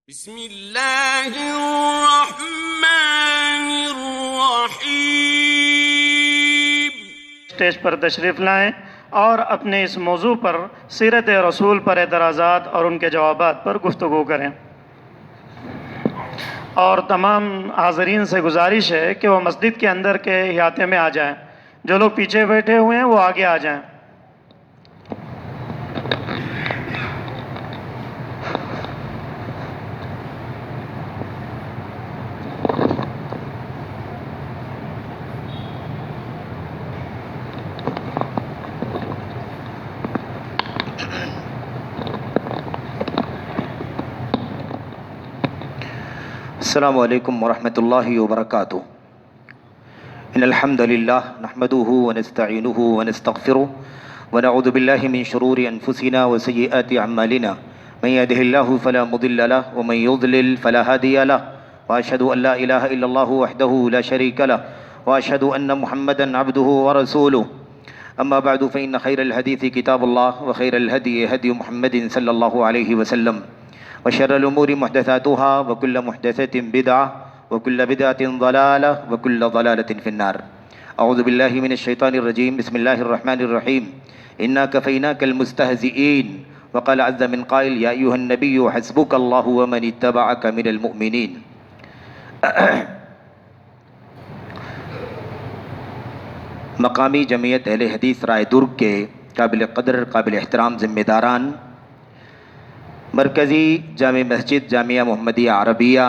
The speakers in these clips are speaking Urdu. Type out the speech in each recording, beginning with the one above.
بسم اللہ الرحمن الرحیم۔ اسٹیج پر تشریف لائیں اور اپنے اس موضوع پر سیرت رسول پر اعتراضات اور ان کے جوابات پر گفتگو کریں، اور تمام حاضرین سے گزارش ہے کہ وہ مسجد کے اندر کے احاطے میں آ جائیں۔ جو لوگ پیچھے بیٹھے ہوئے ہیں وہ آگے آ جائیں۔ السلام علیکم ورحمۃ اللہ وبرکاتہ۔ ان الحمد للہ نحمده ونستعینه ونستغفره ونعوذ باللہ من شرور انفسنا وسیئات اعمالنا من يهده الله فلا مضل له ومن يضلل فلا هادي له واشهد ان لا اله الا الله وحده لا شريك له واشهد ان محمدا عبده ورسوله اما بعد فان خير الحديث كتاب الله وخير الهدي هدي محمد صلی اللہ علیہ وسلم وشر الأمور محدثاتها وكل محدثة بدعة وكل بدعة ضلالة وكل ضلالة في النار۔ أعوذ بالله من الشيطان الرجيم، بسم الله الرحمن الرحيم، إنا كفيناك المستهزئين، وقال عز من قائل يا أيها النبي حسبك الله ومن اتبعك من المؤمنين۔ مقامی جمعیت اہل حدیث رائے درگ کے قابل قدر قابل احترام ذمہ داران، مرکزی جامع مسجد جامعہ محمدیہ عربیہ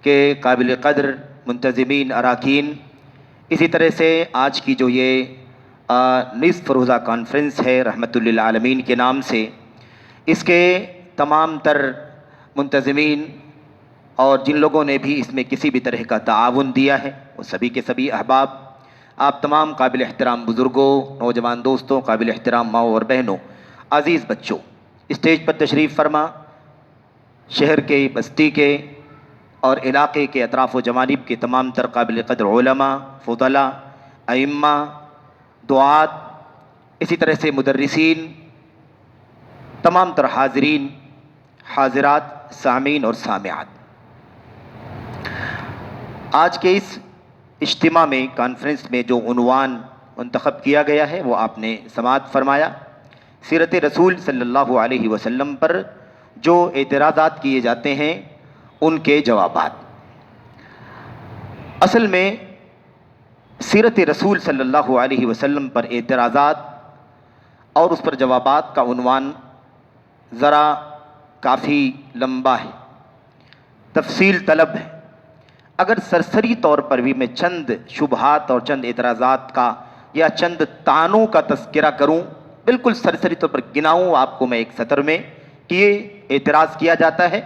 کے قابل قدر منتظمین اراکین، اسی طرح سے آج کی جو یہ نصف روزہ کانفرنس ہے رحمت للعالمین کے نام سے، اس کے تمام تر منتظمین اور جن لوگوں نے بھی اس میں کسی بھی طرح کا تعاون دیا ہے وہ سبھی کے سبھی احباب، آپ تمام قابل احترام بزرگوں، نوجوان دوستوں، قابل احترام ماؤں اور بہنوں، عزیز بچوں، اسٹیج پر تشریف فرما شہر کے، بستی کے اور علاقے کے اطراف و جوانب کے تمام تر قابل قدر علماء، فضلاء، ائمہ، دعات، اسی طرح سے مدرسین، تمام تر حاضرین، حاضرات، سامعین اور سامعات، آج کے اس اجتماع میں کانفرنس میں جو عنوان منتخب کیا گیا ہے وہ آپ نے سماعت فرمایا، سیرت رسول صلی اللہ علیہ وسلم پر جو اعتراضات کیے جاتے ہیں ان کے جوابات۔ اصل میں سیرت رسول صلی اللہ علیہ وسلم پر اعتراضات اور اس پر جوابات کا عنوان ذرا کافی لمبا ہے، تفصیل طلب ہے۔ اگر سرسری طور پر بھی میں چند شبہات اور چند اعتراضات کا یا چند طعنوں کا تذکرہ کروں، بالکل سرسری طور پر گناؤں آپ کو میں ایک سطر میں کہ یہ اعتراض کیا جاتا ہے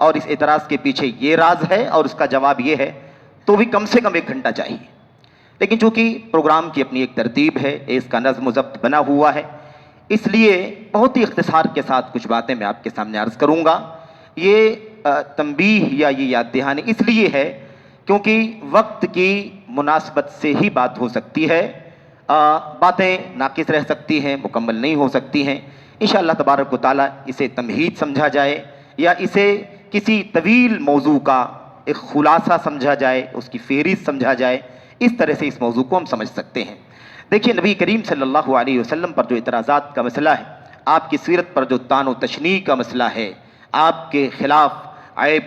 اور اس اعتراض کے پیچھے یہ راز ہے اور اس کا جواب یہ ہے، تو بھی کم سے کم 1 گھنٹہ چاہیے۔ لیکن چونکہ پروگرام کی اپنی ایک ترتیب ہے، اس کا نظم و ضبط بنا ہوا ہے، اس لیے بہت ہی اختصار کے ساتھ کچھ باتیں میں آپ کے سامنے عرض کروں گا۔ یہ تنبیہ یا یہ یاد دہانی اس لیے ہے کیونکہ وقت کی مناسبت سے ہی بات ہو سکتی ہے، باتیں ناقص رہ سکتی ہیں، مکمل نہیں ہو سکتی ہیں۔ انشاءاللہ تبارک و تعالیٰ اسے تمہید سمجھا جائے یا اسے کسی طویل موضوع کا ایک خلاصہ سمجھا جائے، اس کی فہرست سمجھا جائے، اس طرح سے اس موضوع کو ہم سمجھ سکتے ہیں۔ دیکھیے، نبی کریم صلی اللہ علیہ وسلم پر جو اعتراضات کا مسئلہ ہے، آپ کی سیرت پر جو طعن و تشنیع کا مسئلہ ہے، آپ کے خلاف عیب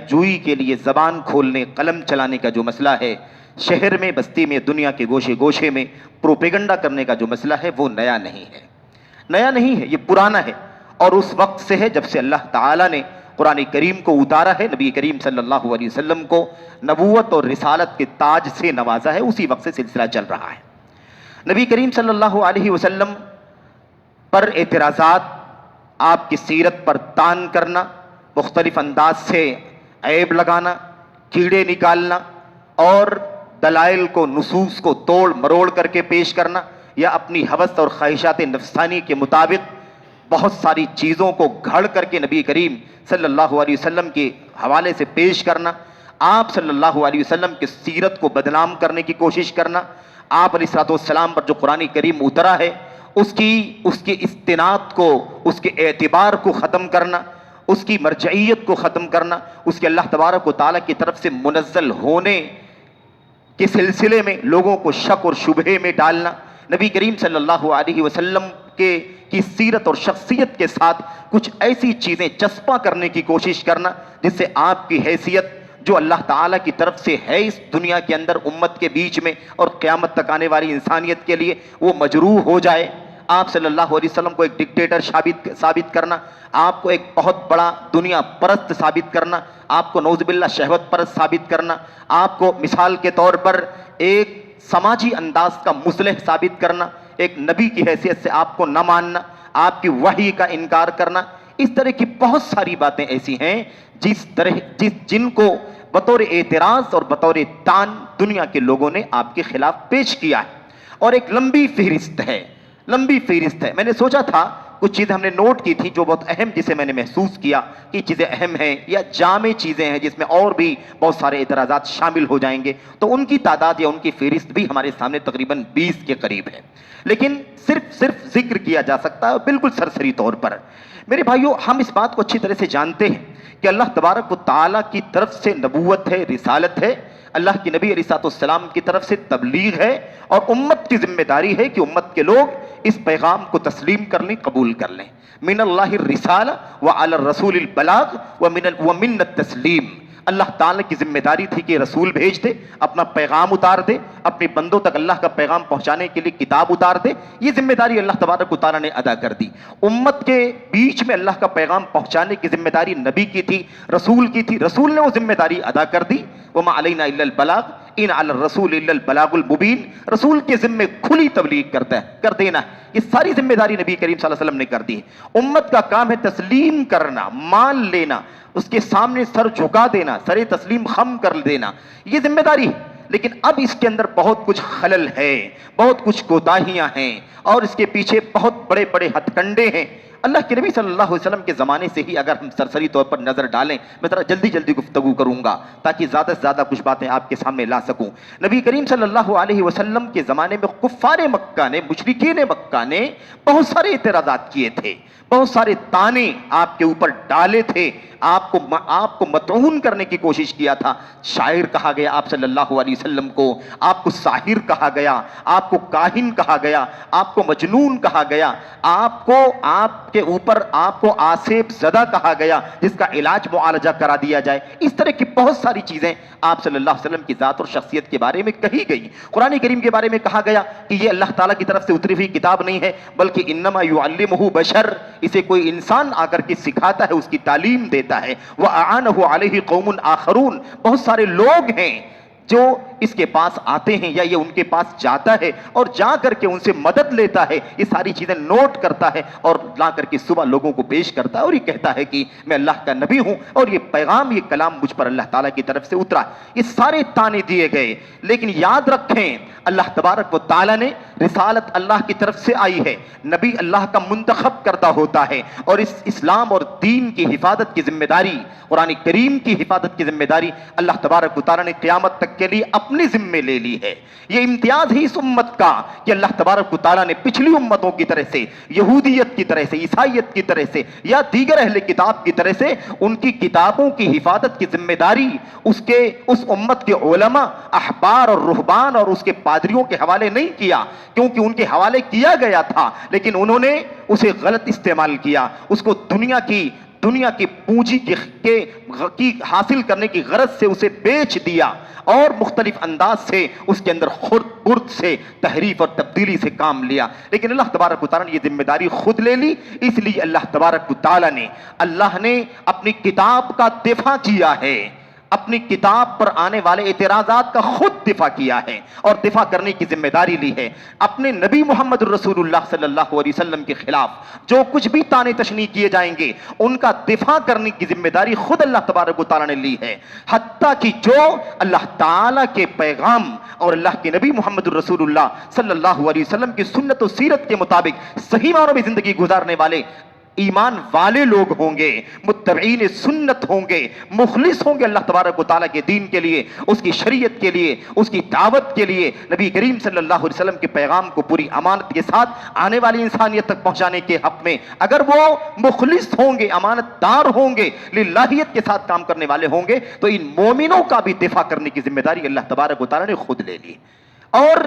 جوئی کے لیے زبان کھولنے، قلم چلانے کا جو مسئلہ ہے، شہر میں، بستی میں، دنیا کے گوشے گوشے میں پروپیگنڈا کرنے کا جو مسئلہ ہے وہ نیا نہیں ہے، یہ پرانا ہے، اور اس وقت سے ہے جب سے اللہ تعالیٰ نے قرآن کریم کو اتارا ہے، نبی کریم صلی اللہ علیہ وسلم کو نبوت اور رسالت کے تاج سے نوازا ہے، اسی وقت سے سلسلہ چل رہا ہے۔ نبی کریم صلی اللہ علیہ وسلم پر اعتراضات، آپ کی سیرت پر طعن کرنا، مختلف انداز سے عیب لگانا، کیڑے نکالنا اور دلائل کو، نصوص کو توڑ مروڑ کر کے پیش کرنا، یا اپنی ہوس اور خواہشات نفسانی کے مطابق بہت ساری چیزوں کو گھڑ کر کے نبی کریم صلی اللہ علیہ وسلم کے حوالے سے پیش کرنا، آپ صلی اللہ علیہ وسلم کی سیرت کو بدنام کرنے کی کوشش کرنا، آپ علیہ السلام پر جو قرآن کریم اترا ہے اس کی استناد کو، اس کے اعتبار کو ختم کرنا، اس کی مرجعیت کو ختم کرنا، اس کے اللہ تبارک و تعالیٰ کی طرف سے منزل ہونے کے سلسلے میں لوگوں کو شک اور شبہے میں ڈالنا، نبی کریم صلی اللہ علیہ وسلم کی سیرت اور شخصیت کے ساتھ کچھ ایسی چیزیں چسپاں کرنے کی کوشش کرنا جس سے آپ کی حیثیت جو اللہ تعالیٰ کی طرف سے ہے اس دنیا کے اندر امت کے بیچ میں اور قیامت تک آنے والی انسانیت کے لیے وہ مجروح ہو جائے۔ آپ صلی اللہ علیہ وسلم کو ایک ڈکٹیٹر ثابت کرنا، آپ کو ایک بہت بڑا دنیا پرست ثابت کرنا، آپ کو نعوذ باللہ شہوت پرست ثابت کرنا، آپ کو مثال کے طور پر ایک سماجی انداز کا مصلح ثابت کرنا، ایک نبی کی حیثیت سے آپ کو نہ ماننا، آپ کی وحی کا انکار کرنا، اس طرح کی بہت ساری باتیں ایسی ہیں جن کو بطور اعتراض اور بطور تان دنیا کے لوگوں نے آپ کے خلاف پیش کیا ہے، اور ایک لمبی فہرست ہے۔ میں نے سوچا تھا کچھ چیزیں ہم نے نوٹ کی تھی جو بہت اہم، جسے میں نے محسوس کیا کہ چیزیں اہم ہیں یا جامع چیزیں ہیں جس میں اور بھی بہت سارے اعتراضات شامل ہو جائیں گے، تو ان کی تعداد یا ان کی فہرست بھی ہمارے سامنے تقریباً 20 کے قریب ہے، لیکن صرف ذکر کیا جا سکتا ہے بالکل سرسری طور پر۔ میرے بھائیو، ہم اس بات کو اچھی طرح سے جانتے ہیں کہ اللہ تبارک و تعالیٰ کی طرف سے نبوت ہے، رسالت ہے، اللہ کی نبی علیہ السلام کی طرف سے تبلیغ ہے، اور امت کی ذمہ داری ہے کہ امت کے لوگ اس پیغام کو تسلیم کر لیں، قبول کر لیں۔ من اللہ الرسالہ وعلی الرسول البلاغ ومن التسلیم۔ اللہ تعالیٰ کی ذمہ داری تھی کہ رسول بھیج دے، اپنا پیغام اتار دے، اپنے بندوں تک اللہ کا پیغام پہنچانے کے لیے کتاب اتار دے۔ یہ ذمہ داری اللہ تبارک و تعالیٰ نے ادا کر دی۔ امت کے بیچ میں اللہ کا پیغام پہنچانے کی ذمہ داری نبی کی تھی، رسول کی تھی، رسول نے وہ ذمہ داری ادا کر دی۔ وما علینا الا البلاغ ان علی الرسول الا البلاغ المبین۔ رسول کے ذمے کھلی تبلیغ کر دینا ہے، یہ ساری ذمہ داری نبی کریم صلی اللہ علیہ وسلم نے کر دی ہے۔ امت کا کام ہے تسلیم کرنا، مان لینا، اس کے سامنے سر جھکا دینا، سر تسلیم خم کر دینا، یہ ذمہ داری ہے۔ لیکن اب اس کے اندر بہت کچھ خلل ہے، بہت کچھ کوتاہیاں ہیں، اور اس کے پیچھے بہت بڑے بڑے ہتھ کنڈے ہیں۔ اللہ کے نبی صلی اللہ علیہ وسلم کے زمانے سے ہی اگر ہم سرسری طور پر نظر ڈالیں، میں ذرا جلدی گفتگو کروں گا تاکہ زیادہ سے زیادہ کچھ باتیں آپ کے سامنے لا سکوں۔ نبی کریم صلی اللہ علیہ وسلم کے زمانے میں کفار مکہ نے، مشرکین مکہ نے بہت سارے اعتراضات کیے تھے، بہت سارے طعنے آپ کے اوپر ڈالے تھے، آپ کو مطعون کرنے کی کوشش کیا تھا۔ شاعر کہا گیا آپ صلی اللہ علیہ وسلم کو، آپ کو ساحر کہا گیا، آپ کو کاہن کہا گیا، آپ کو مجنون کہا گیا، آپ کو آسیب زدہ کہا گیا جس کا علاج معالجہ کرا دیا جائے۔ اس طرح کی بہت ساری چیزیں آپ صلی اللہ علیہ وسلم کی ذات اور شخصیت کے بارے میں کہی گئی۔ قرآن کریم کے بارے میں کہا گیا کہ یہ اللہ تعالیٰ کی طرف سے اتری ہوئی کتاب نہیں ہے، بلکہ انما یعلمہ بشر، اسے کوئی انسان آ کر کے سکھاتا ہے، اس کی تعلیم دیتا ہے۔ وَأَعَانَهُ عَلَيْهِ قَوْمٌ آخَرُونَ، بہت سارے لوگ ہیں جو اس کے پاس آتے ہیں یا یہ ان کے پاس جاتا ہے اور جا کر کے ان سے مدد لیتا ہے، یہ ساری چیزیں نوٹ کرتا ہے اور لا کر کے صبح لوگوں کو پیش کرتا ہے، اور یہ کہتا ہے کہ میں اللہ کا نبی ہوں اور یہ پیغام، یہ کلام مجھ پر اللہ تعالیٰ کی طرف سے اترا۔ یہ سارے تانے دیے گئے، لیکن یاد رکھیں اللہ تبارک و تعالیٰ نے، رسالت اللہ کی طرف سے آئی ہے، نبی اللہ کا منتخب کردہ ہوتا ہے، اور اس اسلام اور دین کی حفاظت کی ذمہ داری، قرآن کریم کی حفاظت کی ذمہ داری اللہ تبارک و تعالیٰ نے قیامت تک کے لیے اپنی ذمہ لے لی ہے۔ یہ امتیاز ہی اس امت کا کہ اللہ تبارک و تعالیٰ نے پچھلی امتوں کی طرح سے، یہودیت کی طرح سے، عیسائیت کی طرح سے یا دیگر اہل کتاب کی طرح سے ان کی کتابوں کی حفاظت کی ذمہ داری اس امت کے علماء، احبار اور رہبان اور اس کے پادریوں کے حوالے نہیں کیا، کیونکہ ان کے حوالے کیا گیا تھا لیکن انہوں نے اسے غلط استعمال کیا، اس کو دنیا کی پونجی کی حاصل کرنے کی غرض سے اسے بیچ دیا، اور مختلف انداز سے اس کے اندر خرد سے تحریف اور تبدیلی سے کام لیا۔ لیکن اللہ تبارک و تعالیٰ نے یہ ذمہ داری خود لے لی، اس لیے اللہ تبارک و تعالیٰ نے اپنی کتاب کا دفاع کیا ہے، اپنی کتاب پر آنے والے اعتراضات کا خود دفاع کیا ہے اور دفاع کرنے کی ذمہ داری لی ہے۔ اپنے نبی محمد الرسول اللہ صلی اللہ علیہ وسلم کے خلاف جو کچھ بھی طعنے تشنیع کیے جائیں گے ان کا دفاع کرنے کی ذمہ داری خود اللہ تبارک و تعالیٰ نے لی ہے، حتیٰ کہ جو اللہ تعالیٰ کے پیغام اور اللہ کے نبی محمد الرسول اللہ صلی اللہ علیہ وسلم کی سنت و سیرت کے مطابق صحیح معنوں میں زندگی گزارنے والے ایمان والے لوگ ہوں گے، متبعین سنت ہوں گے، مخلص ہوں گے اللہ تبارک و تعالیٰ کے دین کے لیے، اس کی شریعت کے لیے، اس کی دعوت کے لیے، نبی کریم صلی اللہ علیہ وسلم کے پیغام کو پوری امانت کے ساتھ آنے والی انسانیت تک پہنچانے کے حق میں اگر وہ مخلص ہوں گے، امانت دار ہوں گے، للہیت کے ساتھ کام کرنے والے ہوں گے، تو ان مومنوں کا بھی دفاع کرنے کی ذمہ داری اللہ تبارک و تعالیٰ نے خود لے لی اور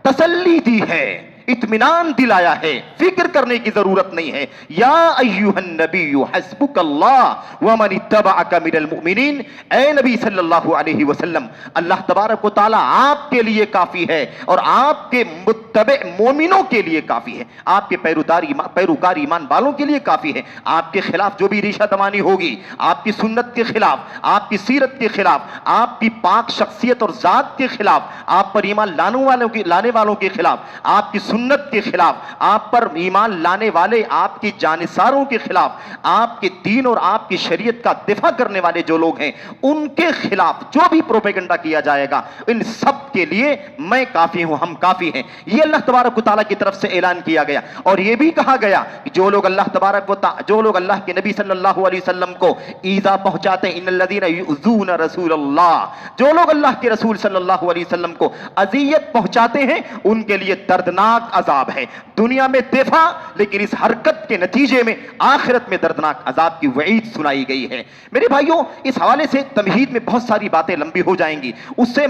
تسلی دی ہے، اطمینان دلایا ہے، فکر کرنے کی ضرورت نہیں ہے۔ یا ایھا النبی حسبک اللہ ومن اتبعک من المؤمنین، اے نبی صلی اللہ علیہ وسلم، اللہ تبارک و تعالی آپ کے لیے کافی ہے اور آپ کے متبع مومنوں کے لیے کافی ہے، آپ کے پیروکار ایمان والوں کے لیے کافی ہے۔ آپ کے خلاف جو بھی ریشہ دمانی ہوگی، آپ کی سنت کے خلاف، آپ کی سیرت کے خلاف، آپ کی پاک شخصیت اور ذات کے خلاف، آپ پر ایمان لانے والوں کے خلاف، آپ کی سنت کے خلاف، آپ پر ایمان لانے والے آپ کی جانثاروں کے خلاف، آپ کے دین اور آپ کی شریعت کا دفاع کرنے والے جو لوگ ہیں ان کے خلاف جو بھی پروپیگنڈا کیا جائے گا، ان سب کے لیے میں کافی ہوں، ہم کافی ہیں، یہ اللہ تبارک و تعالیٰ کی طرف سے اعلان کیا گیا۔ اور یہ بھی کہا گیا کہ جو لوگ اللہ کے نبی صلی اللہ علیہ وسلم کو ایذا پہنچاتے ہیں، ان الذین یؤذون رسول اللہ، جو لوگ اللہ کے رسول صلی اللہ علیہ وسلم کو اذیت پہنچاتے ہیں ان کے لیے دردناک عذاب ہے، دنیا میں دفاع، لیکن اس حرکت کے نتیجے میں آخرت میں دردناک عذاب کی وعید سنائی گئی ہے۔ میرے بھائیوں، اس حوالے سے تمہید میں بہت ساری باتیں لمبی ہو جائیں گی، اس سے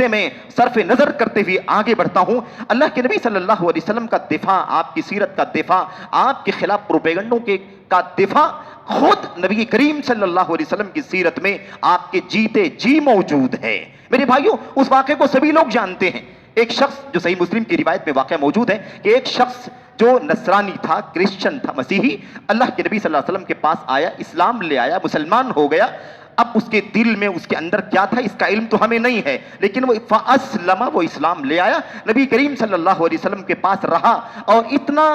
میں صرف نظر کرتے ہوئے آگے بڑھتا ہوں۔ اللہ کے نبی صلی اللہ علیہ وسلم کا دفاع، آپ کی سیرت کا دفاع، آپ کے خلاف پروپیگنڈوں کا دفاع خود نبی کریم صلی اللہ علیہ وسلم کی سیرت میں آپ کے جیتے جی موجود ہے۔ میرے بھائیوں، اس واقعے کو سبھی لوگ جانتے ہیں۔ ایک شخص جو صحیح مسلم کی روایت میں واقعہ موجود ہے کہ ایک شخص جو نصرانی تھا، کرسچن تھا، مسیحی، اللہ کے نبی صلی اللہ علیہ وسلم کے پاس آیا، اسلام لے آیا، مسلمان ہو گیا۔ اب اس کے دل میں، اس کے اندر کیا تھا اس کا علم تو ہمیں نہیں ہے، لیکن وہ فاسلم، وہ اسلام لے آیا، نبی کریم صلی اللہ علیہ وسلم کے پاس رہا اور اتنا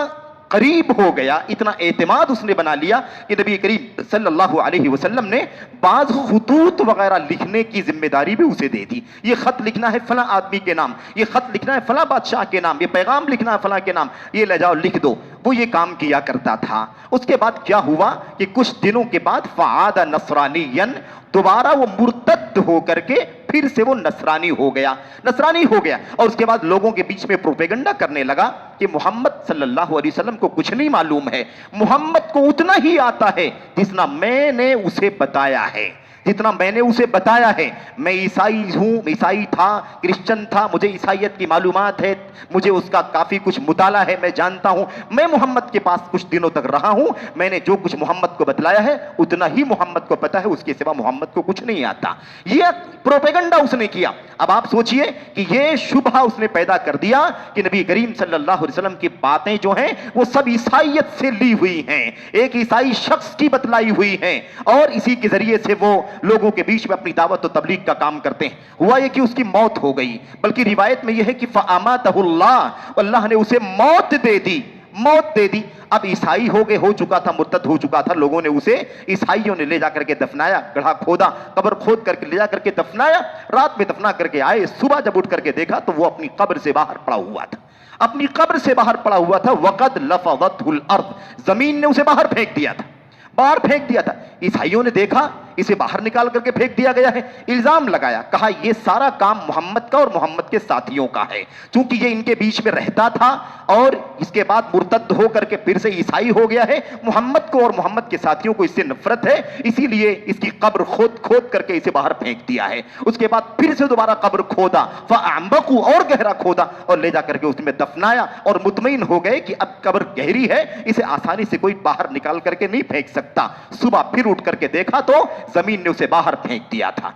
قریب ہو گیا، اتنا اعتماد اس نے بنا لیا کہ نبی کریم صلی اللہ علیہ وسلم نے بعض خطوط وغیرہ لکھنے کی ذمہ داری بھی اسے دے دی۔ یہ خط لکھنا ہے فلاں آدمی کے نام، یہ خط لکھنا ہے فلاں بادشاہ کے نام، یہ پیغام لکھنا ہے فلاں کے نام، یہ لے جاؤ لکھ دو۔ وہ یہ کام کیا کرتا تھا۔ اس کے بعد کیا ہوا کہ کچھ دنوں کے بعد فعاد نصرانیا، دوبارہ وہ مرتد ہو کر کے پھر سے وہ نصرانی ہو گیا اور اس کے بعد لوگوں کے بیچ میں پروپیگنڈا کرنے لگا کہ محمد صلی اللہ علیہ وسلم کو کچھ نہیں معلوم ہے، محمد کو اتنا ہی آتا ہے جتنا میں نے اسے بتایا ہے، میں عیسائی ہوں، عیسائی تھا، کرسچن تھا، مجھے عیسائیت کی معلومات ہے، مجھے اس کا کافی کچھ مطالعہ ہے، میں جانتا ہوں، میں محمد کے پاس کچھ دنوں تک رہا ہوں، میں نے جو کچھ محمد کو بتلایا ہے اتنا ہی محمد کو پتا ہے، اس کے سوا محمد کو کچھ نہیں آتا۔ یہ پروپیگنڈا اس نے کیا۔ اب آپ سوچئے کہ یہ شبہ اس نے پیدا کر دیا کہ نبی کریم صلی اللہ علیہ وسلم کی باتیں جو ہیں وہ سب عیسائیت سے لی ہوئی ہیں، ایک عیسائی شخص کی بتلائی ہوئی ہیں، اور اسی کے ذریعے سے وہ لوگوں کے بیچ میں اپنی دعوت و تبلیغ کا کام کرتے ہیں۔ ہوا یہ کہ اس کی موت ہو گئی، بلکہ روایت میں یہ ہے کہ فَأَمَاتَهُ اللَّهُ، اللہ نے اسے موت دے دی۔ اب عیسائی ہو چکا تھا، مرتد ہو چکا تھا، لوگوں نے اسے، عیسائیوں نے لے جا کر کے دفنایا، گڑھا کھودا، قبر کھود کر کے لے جا کر کے دفنایا، رات میں دفنا کر کے آئے، صبح جب اٹھ کر کے دیکھا تو وہ اپنی قبر سے باہر پڑا ہوا تھا، وَقَدْ لَفَظَتْهُ الْأَرْضُ، زمین نے اسے باہر پھینک دیا تھا۔ عیسائیوں نے دیکھا اسے باہر نکال کر کے پھینک دیا گیا ہے، الزام لگایا، کہا یہ سارا کام محمد کا اور محمد کے ساتھیوں کا ہے، چونکہ یہ ان کے بیچ میں رہتا تھا اور اس کے بعد مرتد ہو کر کے پھر سے عیسائی ہو گیا ہے، محمد کو اور محمد کے ساتھیوں کو اس سے نفرت ہے، اسی لیے اس کی قبر کھود کر کے اسے باہر پھینک دیا ہے۔ اس کے بعد پھر سے دوبارہ قبر کھودا، فَأَعْمَقُوا، اور گہرا کھودا اور لے جا کر کے اس میں دفنایا، اور مطمئن ہو گئے کہ اب قبر گہری ہے، اسے آسانی سے کوئی باہر نکال کر کے نہیں پھینک سکتا۔ صبح پھر اٹھ کر کے دیکھا تو زمین نے اسے باہر پھینک دیا تھا۔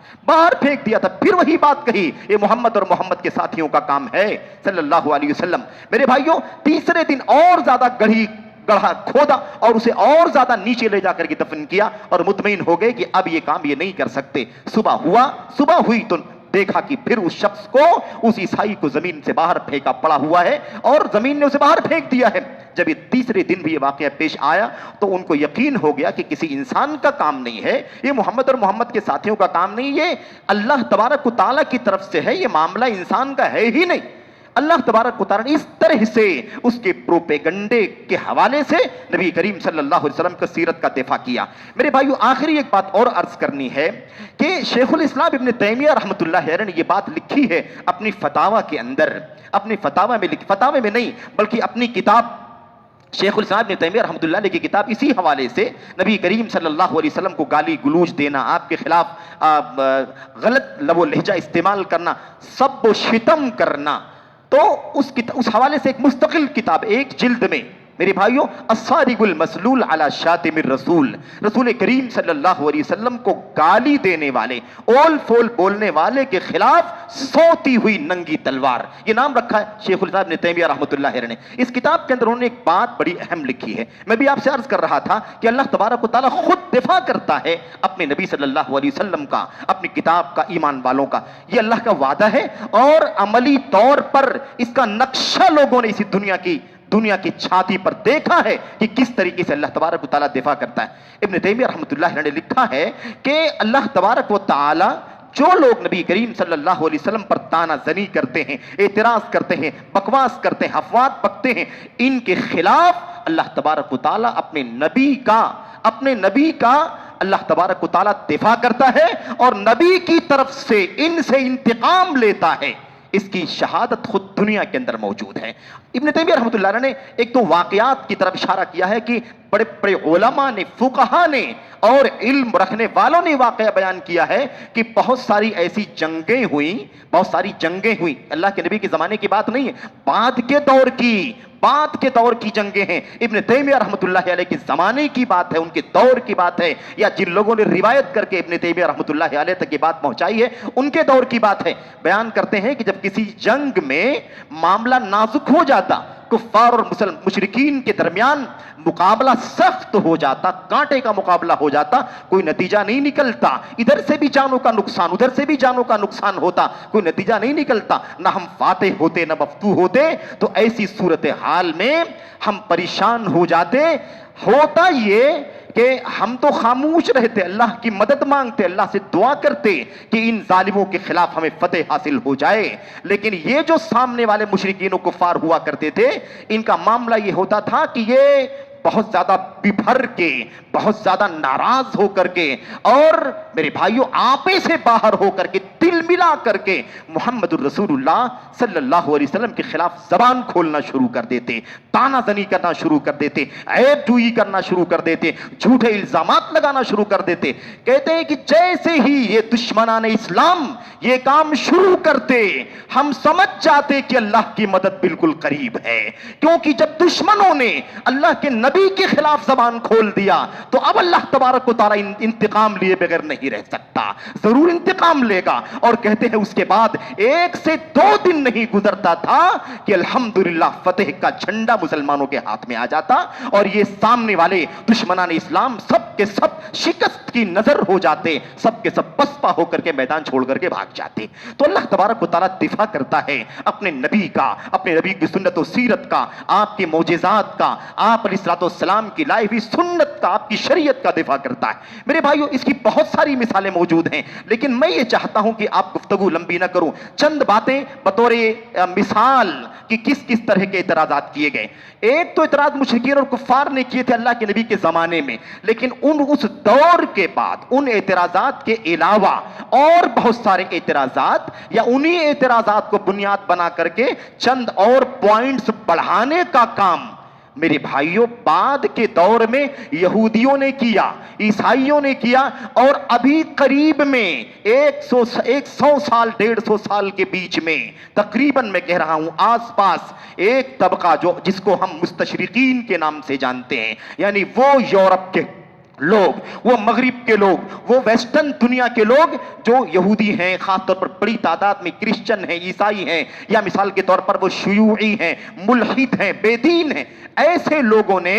پھر وہی بات کہی، یہ محمد اور محمد کے ساتھیوں کا کام ہے صلی اللہ علیہ وسلم۔ میرے بھائیوں، تیسرے دن اور زیادہ گڑھا کھودا اور اسے اور زیادہ نیچے لے جا کر کے دفن کیا، اور مطمئن ہو گئے کہ اب یہ کام یہ نہیں کر سکتے۔ صبح ہوئی تو دیکھا کہ پھر اس شخص کو، اس عیسائی کو زمین سے باہر پھینکا پڑا ہوا ہے، اور زمین نے اسے باہر پھینک دیا ہے۔ جب یہ تیسرے دن بھی یہ واقعہ پیش آیا تو ان کو یقین ہو گیا کہ کسی انسان کا کام نہیں ہے، یہ محمد اور محمد کے ساتھیوں کا کام نہیں، یہ اللہ تبارک و تعالیٰ کی طرف سے ہے، یہ معاملہ انسان کا ہے ہی نہیں۔ اللہ تبارک و تعالیٰ نے اس طرح سے اس کے پروپیگنڈے کے حوالے سے نبی کریم صلی اللہ علیہ وسلم کی سیرت کا دفاع کیا۔ میرے بھائیو، آخری ایک بات اور عرض کرنی ہے کہ شیخ الاسلام ابن تیمیہ رحمۃ اللہ علیہ نے یہ بات لکھی ہے اپنی فتاوی کے اندر، اپنی فتاوی میں نہیں بلکہ اپنی کتاب شیخ الاسلام ابن تیمیہ رحمۃ اللہ علیہ کی کتاب، اسی حوالے سے نبی کریم صلی اللہ علیہ وسلم کو گالی گلوچ دینا، آپ کے خلاف غلط لب و لہجہ استعمال کرنا، سب و شتم کرنا، تو اس حوالے سے ایک مستقل کتاب ایک جلد میں میرے بھائیوں، الصارغ المسلول علی شاتم الرسول، رسول کریم صلی اللہ علیہ وسلم کو گالی دینے والے، اول فول بولنے والے کے خلاف سوتی ہوئی ننگی تلوار، یہ نام رکھا ہے شیخ الاسلام ابن تیمیہ رحمۃ اللہ علیہ نے۔ اس کتاب کے اندر انہوں نے ایک بات بڑی اہم لکھی ہے، میں بھی آپ سے عرض کر رہا تھا کہ اللہ تبارک و تعالیٰ خود دفاع کرتا ہے اپنے نبی صلی اللہ علیہ وسلم کا، اپنی کتاب کا، ایمان والوں کا، یہ اللہ کا وعدہ ہے، اور عملی طور پر اس کا نقشہ لوگوں نے اسی دنیا کی چھاتی پر دیکھا ہے کہ کس طریقے سے اللہ تبارک و تعالیٰ دفاع کرتا ہے۔ ابن تیمیہ رحمۃ اللہ علیہ نے لکھا ہے کہ اللہ تبارک و تعالیٰ جو لوگ نبی کریم صلی اللہ علیہ وسلم پر تانا زنی کرتے ہیں، اعتراض کرتے ہیں، بکواس کرتے ہیں، افواد بکتے ہیں، ان کے خلاف اللہ تبارک و تعالیٰ اپنے نبی کا اللہ تبارک و تعالیٰ دفاع کرتا ہے اور نبی کی طرف سے ان سے انتقام لیتا ہے۔ اس کی شہادت خود دنیا کے اندر موجود ہے۔ ابن تیمیہ رحمۃ اللہ علیہ نے ایک تو واقعات کی طرف اشارہ کیا ہے کہ بڑے بڑے علماء نے، فقہا نے اور علم رکھنے والوں نے واقعہ بیان کیا ہے کہ بہت ساری ایسی جنگیں ہوئیں، اللہ کے نبی کے زمانے کی بات نہیں ہے، بعد کے دور کی جنگیں ہیں۔ ابن تیمیہ رحمۃ اللہ علیہ کے زمانے کی بات ہے، ان کے دور کی بات ہے، یا جن لوگوں نے روایت کر کے ابن تیمیہ رحمۃ اللہ علیہ تک یہ بات پہنچائی ہے ان کے دور کی بات ہے۔ بیان کرتے ہیں کہ جب کسی جنگ میں معاملہ نازک ہو جاتا، کفار اور مشرکین کے درمیان مقابلہ سخت ہو جاتا، کانٹے کا مقابلہ ہو جاتا، کوئی نتیجہ نہیں نکلتا، ادھر سے بھی جانوں کا نقصان، ادھر سے بھی جانوں کا نقصان ہوتا، کوئی نتیجہ نہیں نکلتا، نہ ہم فاتح ہوتے نہ مفتوح ہوتے، تو ایسی صورتحال میں ہم پریشان ہو جاتے۔ ہوتا یہ کہ ہم تو خاموش رہتے، اللہ کی مدد مانگتے، اللہ سے دعا کرتے کہ ان ظالموں کے خلاف ہمیں فتح حاصل ہو جائے، لیکن یہ جو سامنے والے مشرکین و کفار ہوا کرتے تھے، ان کا معاملہ یہ ہوتا تھا کہ یہ بہت زیادہ ببھر کے، بہت زیادہ ناراض ہو کر کے، اور میرے بھائیوں آپے سے باہر ہو کر کے، دل ملا کر کے محمد الرسول اللہ صلی اللہ علیہ وسلم کے خلاف زبان کھولنا شروع کر دیتے، تانا زنی کرنا شروع کر دیتے، عیب جوئی کرنا شروع کر دیتے، جھوٹے الزامات لگانا شروع کر دیتے۔ کہتے ہیں کہ جیسے ہی یہ دشمنان اسلام یہ کام شروع کرتے، ہم سمجھ جاتے کہ اللہ کی مدد بالکل قریب ہے، کیونکہ جب دشمنوں نے اللہ کے نبی کے خلاف زبان کھول دیا تو اب اللہ تبارک و تعالیٰ انتقام لیے بغیر نہیں رہ سکتا، ضرور انتقام لے گا۔ اور کہتے ہیں اس کے بعد 1 سے 2 دن نہیں گزرتا تھا کہ الحمدللہ فتح کا جھنڈا مسلمانوں کے ہاتھ میں آ جاتا، اور یہ سامنے والے دشمنان اسلام سب کے سب شکست کی نظر ہو جاتے، سب کے سب پسپا ہو کر کے میدان چھوڑ کر کے بھاگ جاتے۔ تو اللہ تبارک و تعالیٰ دفاع کرتا ہے اپنے نبی کا، اپنے نبی کی سنت و سیرت کا، آپ کے معجزات کا، آپ علیہ السلام کی لائی ہوئی سنت کا، آپ کی شریعت کا دفاع کرتا ہے۔ میرے بھائیوں اس کی بہت ساری مثالیں موجود ہیں، لیکن میں یہ چاہتا ہوں کہ آپ گفتگو لمبی نہ کروں، چند باتیں بطور مثال کہ کس کس طرح کے اعتراضات کیے گئے۔ ایک تو اعتراض مشرکین اور کفار نے کیے تھے اللہ کے نبی کے زمانے میں، لیکن اس دور کے بعد ان اعتراضات کے علاوہ اور بہت سارے اعتراضات، یا انہی اعتراضات کو بنیاد بنا کر کے چند اور پوائنٹس بڑھانے کا کام میرے بھائیوں بعد کے دور میں یہودیوں نے کیا، عیسائیوں نے کیا، اور ابھی قریب میں 100 سال 150 سال کے بیچ میں تقریباً میں کہہ رہا ہوں آس پاس ایک طبقہ جس کو ہم مستشرقین کے نام سے جانتے ہیں، یعنی وہ یورپ کے لوگ، وہ مغرب کے لوگ، وہ ویسٹرن دنیا کے لوگ جو یہودی ہیں، خاص طور پر بڑی تعداد میں کرسچن ہیں، عیسائی ہیں، یا مثال کے طور پر وہ شیوعی ہیں، ملحد ہیں، بے دین ہیں، ایسے لوگوں نے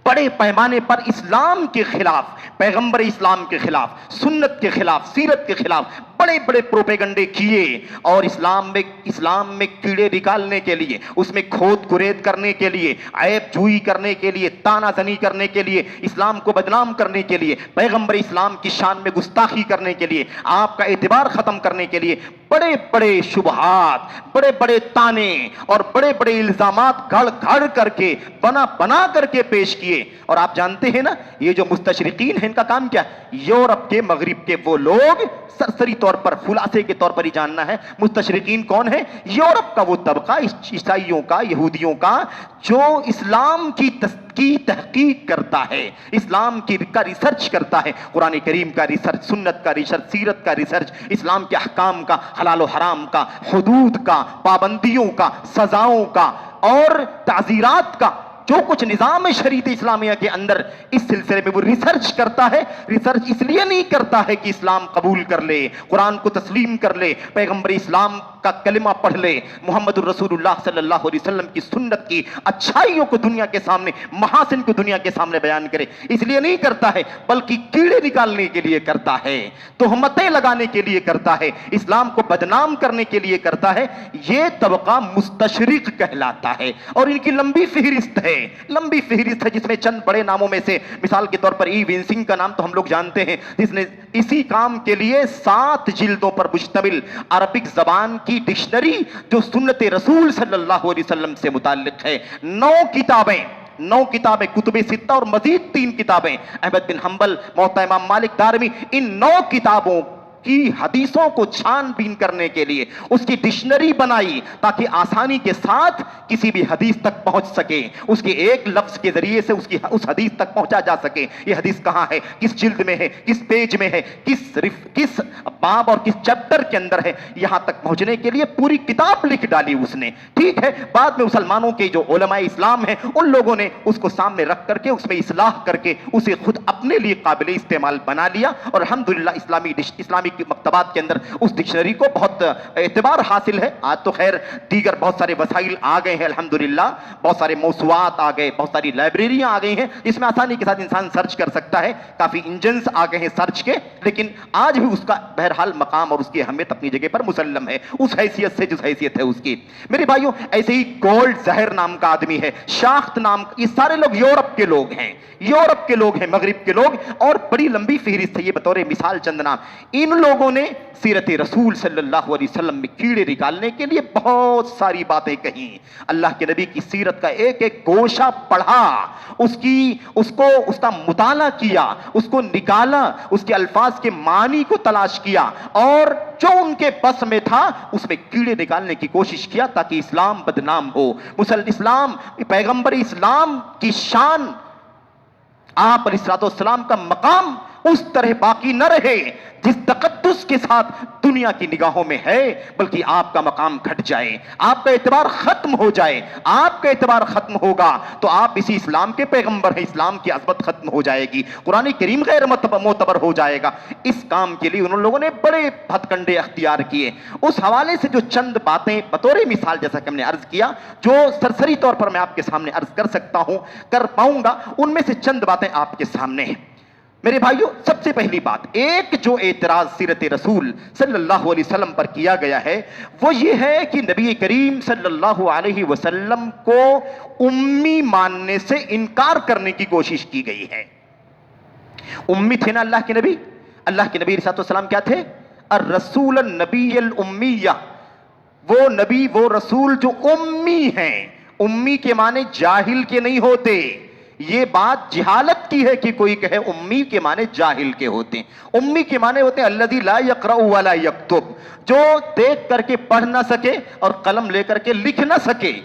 بڑے پیمانے پر اسلام کے خلاف، پیغمبر اسلام کے خلاف، سنت کے خلاف، سیرت کے خلاف بڑے بڑے پروپیگنڈے کیے، اور اسلام میں کیڑے نکالنے کے لیے، اس میں کھود کرید کرنے کے لیے، عیب جوئی کرنے کے لیے، تانا زنی کرنے کے لیے، اسلام کو بدنام کرنے کے لیے، پیغمبر اسلام کی شان میں گستاخی کرنے کے لیے، آپ کا اعتبار ختم کرنے کے لیے بڑے بڑے شبہات، بڑے بڑے تانے اور بڑے بڑے الزامات گھڑ گھڑ کر کے، بنا کر کے پیش کیے۔ اور آپ جانتے ہیں نا، یہ جو مستشرقین ہیں ان کا کام کیا؟ یورپ کے، مغرب کے وہ لوگ، سرسری طور پر، خلاصے کے طور پر ہی جاننا ہے، مستشرقین کون ہے؟ یورپ کا وہ طبقہ، عیسائیوں کا، یہودیوں کا، جو اسلام کی تحقیق کرتا ہے، اسلام کا ریسرچ کرتا ہے، قرآن کریم کا ریسرچ، سنت کا ریسرچ، سیرت کا ریسرچ، اسلام کے احکام کا، حلال و حرام کا، حدود کا، پابندیوں کا، سزاؤں کا اور تعزیرات کا، جو کچھ نظام شریعت اسلامیہ کے اندر اس سلسلے میں وہ ریسرچ کرتا ہے۔ ریسرچ اس لیے نہیں کرتا ہے کہ اسلام قبول کر لے، قرآن کو تسلیم کر لے، پیغمبر اسلام کا کلمہ پڑھ لے، محمد الرسول اللہ صلی اللہ علیہ وسلم کی سنت کی اچھائیوں کو دنیا کے سامنے، محاسن کو دنیا کے سامنے بیان کرے، اس لیے نہیں کرتا ہے، بلکہ کیڑے نکالنے کے لیے کرتا ہے، تہمتیں لگانے کے لیے کرتا ہے، اسلام کو بدنام کرنے کے لیے کرتا ہے۔ یہ طبقہ مستشرق کہلاتا ہے، اور ان کی لمبی فہرست ہے، جس میں چند بڑے ناموں میں سے مثال کے طور پر ای وینسنگ کا نام تو ہم لوگ جانتے ہیں، جس نے اسی کام کے لیے 7 جلدوں پر مشتمل عربک زبان کی ڈکشنری، جو سنت رسول صلی اللہ علیہ وسلم سے متعلق ہے، 9 کتابیں کتب ستہ اور مزید 3 کتابیں، احمد بن حنبل، موطا امام مالک، دارمی، ان 9 کتابوں کی حدیثوں کو چھان بین کرنے کے لیے اس کی ڈکشنری بنائی، تاکہ آسانی کے ساتھ کسی بھی حدیث تک پہنچ سکے، اس کے ایک لفظ کے ذریعے سے اس حدیث تک پہنچا جا سکے۔ یہ حدیث کہاں ہے، کس جلد میں ہے، کس پیج میں ہے، کس باب اور کس چیپٹر کے اندر ہے، یہاں تک پہنچنے کے لیے پوری کتاب لکھ ڈالی اس نے۔ ٹھیک ہے، بعد میں مسلمانوں کے جو علماء اسلام ہیں، ان لوگوں نے اس کو سامنے رکھ کر کے اس میں اصلاح کر کے اسے خود اپنے لیے قابل استعمال بنا لیا، اور الحمدللہ اسلامی مکتبات کے اندر اس ڈکشنری کو بہت اعتبار حاصل ہے۔ آج تو خیر دیگر بہت سارے وسائل آ گئے ہیں، الحمدللہ بہت سارے موسوعات آ گئے، بہت ساری لائبریریاں آ گئی ہیں جس میں آسانی کے ساتھ انسان سرچ کر سکتا ہے، کافی انجنز آ گئے ہیں سرچ کے، لیکن آج بھی اس کا بہرحال مقام اور اس کی اہمیت اپنی جگہ پر مسلم ہے، اس حیثیت سے جس حیثیت ہے اس کی۔ میرے بھائیوں، ایسے ہی گولڈ زہر نام کا آدمی ہے، شاخت نام، یہ سارے لوگ یورپ کے لوگ ہیں، مغرب کے لوگ، اور بڑی لمبی فہرست ہے، یہ بطور مثال چند نام۔ ان لوگوں نے سیرت رسول صلی اللہ علیہ وسلم میں کیڑے نکالنے کے لیے بہت ساری باتیں کہیں، اللہ کے نبی کی سیرت کا ایک ایک گوشہ پڑھا، اس کا مطالعہ کیا، اس کو نکالا، اس کے الفاظ کے معنی کو تلاش کیا، اور جو ان کے بس میں تھا اس میں کیڑے نکالنے کی کوشش کیا، تاکہ اسلام بدنام ہو، اسلام، پیغمبر اسلام کی شان، آپ علیہ السلام کا مقام اس طرح باقی نہ رہے جس تقدس کے ساتھ دنیا کی نگاہوں میں ہے، بلکہ آپ کا مقام گھٹ جائے، آپ کا اعتبار ختم ہو جائے۔ آپ کا اعتبار ختم ہوگا تو آپ اسی اسلام کے پیغمبر ہیں، اسلام کی عظمت ختم ہو جائے گی، قرآن کریم غیر معتبر ہو جائے گا۔ اس کام کے لیے ان لوگوں نے بڑے ہتھ کنڈے اختیار کیے۔ اس حوالے سے جو چند باتیں بطور مثال، جیسا کہ ہم نے عرض کیا، جو سرسری طور پر میں آپ کے سامنے عرض کر پاؤں گا، ان میں سے چند باتیں آپ کے سامنے ہیں۔ میرے بھائیوں، سب سے پہلی بات، ایک جو اعتراض سیرت رسول صلی اللہ علیہ وسلم پر کیا گیا ہے وہ یہ ہے کہ نبی کریم صلی اللہ علیہ وسلم کو امی ماننے سے انکار کرنے کی کوشش کی گئی ہے۔ امی تھے نا اللہ کے نبی علیہ السلام، کیا تھے؟ الرسول النبی الامیہ، وہ نبی، وہ رسول جو امی ہیں۔ امی کے معنی جاہل کے نہیں ہوتے، یہ بات جہالت کی ہے کہ کوئی کہے امی کے معنی جاہل کے ہوتے ہیں۔ امی کے معنی ہوتے ہیں الذی لا یقرأ ولا یکتب، جو دیکھ کر کے پڑھ نہ سکے اور قلم لے کر کے لکھ نہ سکے،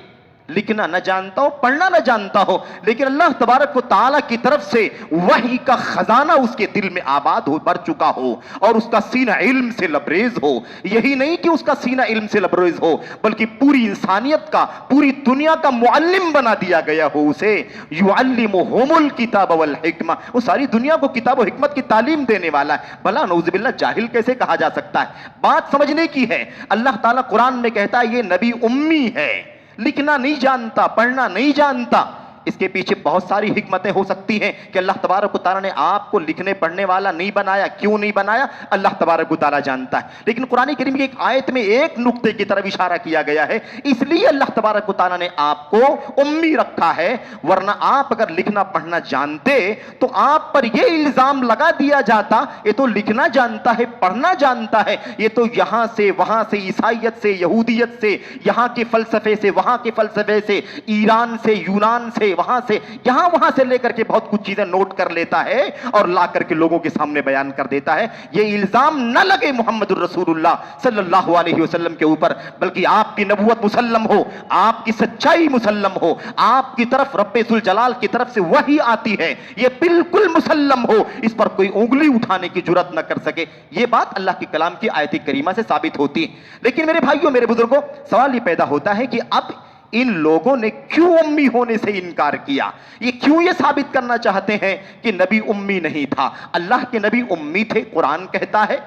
لکھنا نہ جانتا ہو، پڑھنا نہ جانتا ہو، لیکن اللہ تبارک و تعالیٰ کی طرف سے وحی کا خزانہ اس کے دل میں آباد ہو، بھر چکا ہو، اور اس کا سینہ علم سے لبریز ہو۔ یہی نہیں کہ اس کا سینہ علم سے لبریز ہو، بلکہ پوری انسانیت کا، پوری دنیا کا معلم بنا دیا گیا ہو اسے۔ یعلمہم الکتاب والحکمہ، وہ ساری دنیا کو کتاب و حکمت کی تعلیم دینے والا ہے۔ بھلا نعوذ باللہ جاہل کیسے کہا جا سکتا ہے؟ بات سمجھنے کی ہے۔ اللہ تعالیٰ قرآن میں کہتا ہے یہ نبی امی ہے، لکھنا نہیں جانتا، پڑھنا نہیں جانتا۔ اس کے پیچھے بہت ساری حکمتیں ہو سکتی ہیں کہ اللہ تبارک و تعالیٰ نے آپ کو لکھنے پڑھنے والا نہیں بنایا. کیوں نہیں بنایا اللہ تبارک و تعالیٰ جانتا ہے. لیکن قرآن کریم کی ایک آیت میں ایک نقطے کی طرف اشارہ کیا گیا ہے, اس لیے اللہ تبارک و تعالیٰ نے آپ کو امی رکھا ہے, ورنہ آپ اگر لکھنا پڑھنا جانتے تو آپ پر یہ الزام لگا دیا جاتا یہ تو لکھنا جانتا ہے پڑھنا جانتا ہے, یہ تو یہاں سے وہاں سے عیسائیت سے یہودیت سے یہاں کے فلسفے سے وہاں کے فلسفے سے ایران سے یونان سے وہاں سے یہاں وہاں سے لے کر کے بہت کچھ چیزیں نوٹ کر لیتا ہے اور لا کر کے لوگوں کے سامنے بیان کر دیتا ہے. یہ الزام نہ لگے محمد الرسول اللہ صلی اللہ علیہ وسلم کے اوپر, بلکہ آپ کی نبوت مسلم ہو, آپ کی سچائی مسلم ہو, آپ کی طرف رب ذوالجلال کی طرف سے وحی آتی ہے, یہ بالکل مسلم ہو, اس پر کوئی انگلی اٹھانے کی جرات نہ کر سکے. یہ بات اللہ کے کلام کی آیت کریمہ سے ثابت ہوتی ہے. لیکن میرے بھائیوں میرے بزرگوں سوال یہ پیدا ہوتا ہے کہ اب ان لوگوں نے کیوں امی ہونے سے انکار کیا؟ یہ کیوں یہ ثابت کرنا چاہتے ہیں کہ نبی امی نہیں تھا؟ اللہ کے نبی امی تھے, قرآن کہتا ہے,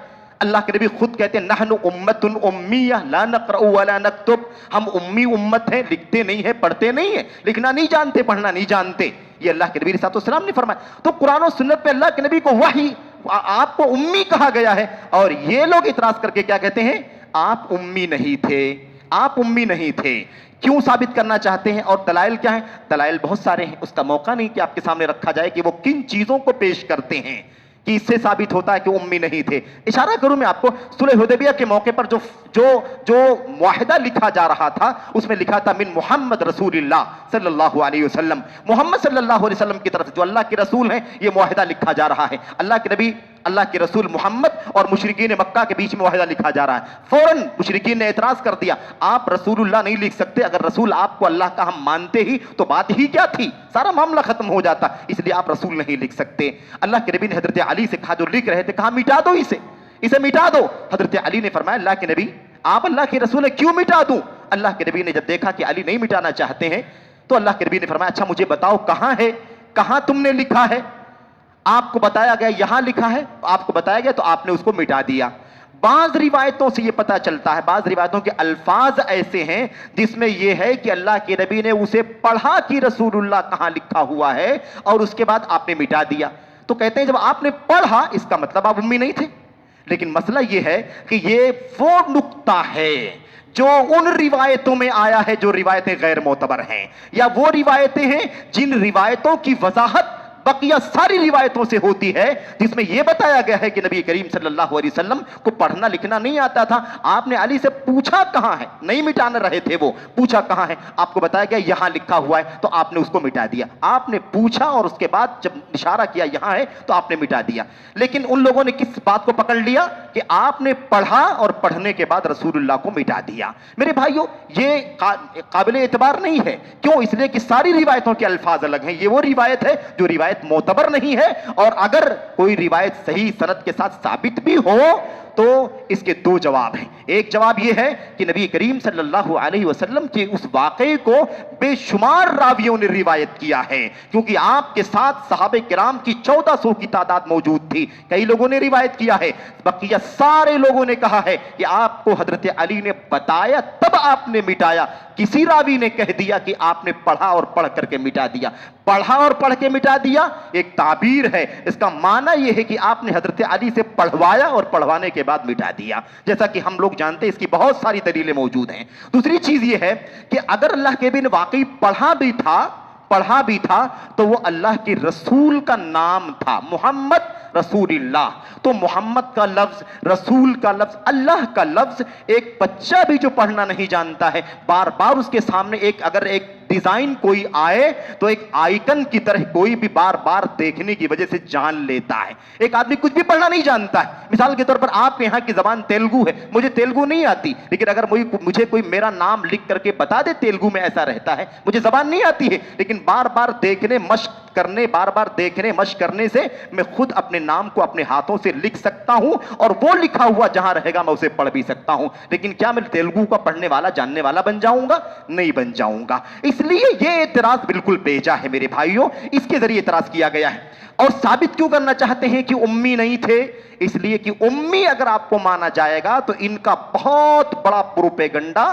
اللہ کے نبی خود کہتے ہیں نحن امت امیہ لا نقرأ ولا نکتب, ہم امی امت ہیں, لکھتے نہیں ہیں پڑھتے نہیں ہیں, لکھنا نہیں جانتے پڑھنا نہیں جانتے. یہ اللہ کے نبی علیہ السلام نے فرمایا. تو قرآن و سنت پہ اللہ کے نبی کو وحی آپ کو امی کہا گیا ہے, اور یہ لوگ اعتراض کر کے کیا کہتے ہیں آپ امی نہیں تھے, آپ امی نہیں تھے. کیوں ثابت کرنا چاہتے ہیں اور دلائل کیا ہیں؟ دلائل بہت سارے ہیں, اس کا موقع نہیں کہ آپ کے سامنے رکھا جائے کہ وہ کن چیزوں کو پیش کرتے ہیں کہ اس سے ثابت ہوتا ہے کہ امی نہیں تھے. اشارہ کروں میں آپ کو, صلح حدیبیہ کے موقع پر جو معاہدہ لکھا جا رہا تھا اس میں لکھا تھا من محمد رسول اللہ صلی اللہ علیہ وسلم, محمد صلی اللہ علیہ وسلم کی طرف سے جو اللہ کے رسول ہیں یہ معاہدہ لکھا جا رہا ہے. اللہ کے نبی اللہ کے رسول محمد اور مشرکین مکہ کے بیچ میں معاہدہ لکھا جا رہا ہے. فوراً مشرکین نے اعتراض کر دیا آپ رسول اللہ نہیں لکھ سکتے, اگر رسول آپ کو اللہ کا ہم مانتے ہی تو بات ہی کیا تھی, سارا معاملہ ختم ہو جاتا, اس لیے آپ رسول نہیں لکھ سکتے. اللہ کے نبی نے حضرت علی سے کہا جو لکھ رہے تھے, کہا مٹا دو اسے مٹا دو. حضرت علی نے فرمایا اللہ کے نبی آپ اللہ کے رسول ہیں کیوں مٹا دوں؟ اللہ کے نبی نے جب دیکھا کہ علی نہیں مٹانا چاہتے ہیں تو اللہ کے نبی نے فرمایا اچھا مجھے بتاؤ کہاں ہے, کہاں تم نے لکھا ہے؟ آپ کو بتایا گیا یہاں لکھا ہے, آپ کو بتایا گیا تو آپ نے اس کو مٹا دیا. بعض روایتوں سے یہ پتہ چلتا ہے, بعض روایتوں کے الفاظ ایسے ہیں جس میں یہ ہے کہ اللہ کے نبی نے اسے پڑھا کہ رسول اللہ کہاں لکھا ہوا ہے اور اس کے بعد آپ نے مٹا دیا. تو کہتے ہیں جب آپ نے پڑھا اس کا مطلب آپ امی نہیں تھے. لیکن مسئلہ یہ ہے کہ یہ وہ نقطہ ہے جو ان روایتوں میں آیا ہے جو روایتیں غیر معتبر ہیں, یا وہ روایتیں ہیں جن روایتوں کی وضاحت بقیہ ساری روایتوں سے ہوتی ہے جس میں یہ بتایا گیا ہے کہ نبی کریم صلی اللہ علیہ وسلم کو پڑھنا لکھنا نہیں آتا تھا. آپ نے علی سے پوچھا کہاں ہے, نہیں مٹانا رہے تھے, وہ پوچھا کہاں ہے, آپ کو بتایا گیا یہاں لکھا ہوا ہے تو آپ نے اس کو مٹا دیا. آپ نے پوچھا اور اس کے بعد جب اشارہ کیا یہاں ہے تو آپ نے مٹا دیا. لیکن ان لوگوں نے کس بات کو پکڑ لیا کہ آپ نے پڑھا اور پڑھنے کے بعد رسول اللہ کو مٹا دیا. میرے بھائیوں یہ قابل اعتبار نہیں ہے. کیوں؟ اس لیے کہ ساری روایتوں کے الفاظ الگ ہیں. یہ وہ روایت ہے جو روایت معتبر نہیں ہے, اور اگر کوئی روایت صحیح سند کے ساتھ ثابت بھی ہو تو اس کے دو جواب ہیں. ایک جواب یہ ہے کہ نبی کریم صلی اللہ علیہ وسلم کے اس واقعے کو بے شمار راویوں نے روایت کیا ہے, کیونکہ آپ کے ساتھ صحابہ کرام کی 1400 کی تعداد موجود تھی. کئی لوگوں نے روایت کیا ہے, بقیہ سارے لوگوں نے کہا ہے کہ آپ کو حضرت علی نے بتایا تب آپ نے مٹایا. کسی راوی نے کہہ دیا کہ آپ نے پڑھا اور پڑھ کر کے مٹا دیا. پڑھا اور پڑھ کے مٹا دیا ایک تعبیر ہے, اس کا معنی یہ ہے کہ آپ نے حضرت علی سے پڑھوایا اور پڑھوانے کے بعد مٹا دیا, جیسا کہ ہم لوگ جانتے ہیں. اس کی بہت ساری دلیلیں موجود ہیں. دوسری چیز یہ ہے کہ اگر اللہ کے نبی نے واقعی پڑھا بھی تھا تو وہ اللہ کے رسول کا نام تھا, محمد رسول اللہ. تو محمد کا لفظ, رسول کا لفظ, اللہ کا لفظ, ایک بچہ بھی جو پڑھنا نہیں جانتا ہے بار بار اس کے سامنے اگر ایک ڈیزائن کوئی آئے تو ایک آئیکن کی طرح کوئی بھی بار بار دیکھنے کی وجہ سے جان لیتا ہے. ایک آدمی کچھ بھی پڑھنا نہیں جانتا ہے, مثال کے طور پر آپ کے یہاں کی زبان تیلگو ہے, مجھے تیلگو نہیں آتی, لیکن اگر مجھے کوئی میرا نام لکھ کر کے بتا دے تیلگو میں ایسا رہتا ہے, مجھے زبان نہیں آتی ہے, لیکن بار بار دیکھنے مشق کرنے سے میں خود اپنے نام کو اپنے ہاتھوں سے لکھ سکتا ہوں, اور وہ لکھا ہوا جہاں رہے گا میں اسے پڑھ بھی سکتا ہوں. لیکن کیا میں تیلگو کا پڑھنے والا جاننے والا بن جاؤں گا؟ نہیں بن جاؤں گا. اس لیے یہ اعتراض بالکل بیجا ہے میرے بھائیوں, اس کے ذریعے اعتراض کیا گیا ہے. اور ثابت کیوں کرنا چاہتے ہیں کہ امی نہیں تھے؟ اس لیے کہ امی اگر آپ کو مانا جائے گا تو ان کا بہت بڑا پروپیگنڈا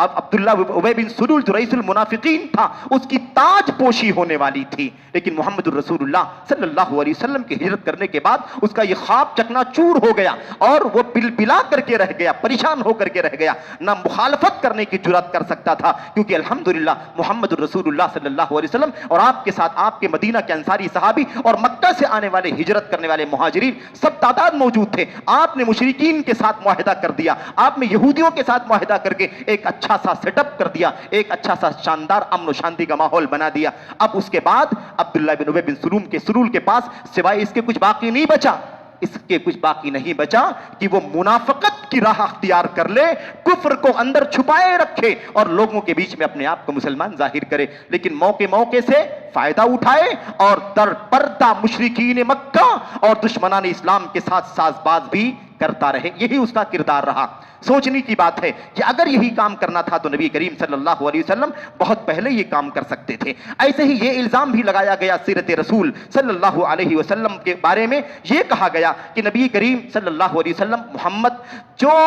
اب عبداللہ ابی بن سلول جو رئیس المنافقین تھا اس کی تاج پوشی ہونے والی تھی، لیکن محمد الرسول اللہ صلی اللہ علیہ وسلم کی ہجرت کرنے کے بعد اس کا یہ خواب چکنا چور ہو گیا اور وہ بلا کر کے رہ گیا، پریشان ہو کر کے رہ گیا، نہ مخالفت کرنے کی جرات کر سکتا تھا، کیونکہ الحمدللہ محمد الرسول اللہ صلی اللہ علیہ وسلم اور آپ کے ساتھ آپ کے مدینہ کے انصاری صحابی اور مکہ سے آنے والے ہجرت کرنے والے مہاجرین سب تعداد موجود تھے۔ آپ نے مشرکین کے ساتھ معاہدہ کر دیا، آپ نے یہودیوں کے ساتھ معاہدہ کر کے ایک اچھا سا سیٹ اپ کر دیا، ایک اچھا سا شاندار امن و شانتی کا ماحول بنا دیا۔ اب اس کے بعد عبداللہ بن ابی بن سلول کے پاس سوائے اس کے کچھ باقی نہیں بچا، اس کے کچھ باقی نہیں بچا کہ وہ منافقت کی راہ اختیار کر لے، کفر کو اندر چھپائے رکھے اور لوگوں کے بیچ میں اپنے آپ کو مسلمان ظاہر کرے، لیکن موقع سے فائدہ اٹھائے اور در پردہ مشرکین مکہ اور دشمنان اسلام کے ساتھ ساز باز بھی کرتا رہے۔ یہی اس کا کردار رہا۔ سوچنے کی بات ہے کہ اگر یہی کام کرنا تھا تو نبی کریم صلی اللہ علیہ وسلم بہت پہلے یہ کام کر سکتے تھے۔ ایسے ہی یہ الزام بھی لگایا گیا سیرت رسول صلی اللہ علیہ وسلم کے بارے میں، یہ کہا گیا کہ نبی کریم صلی اللہ علیہ وسلم محمد جو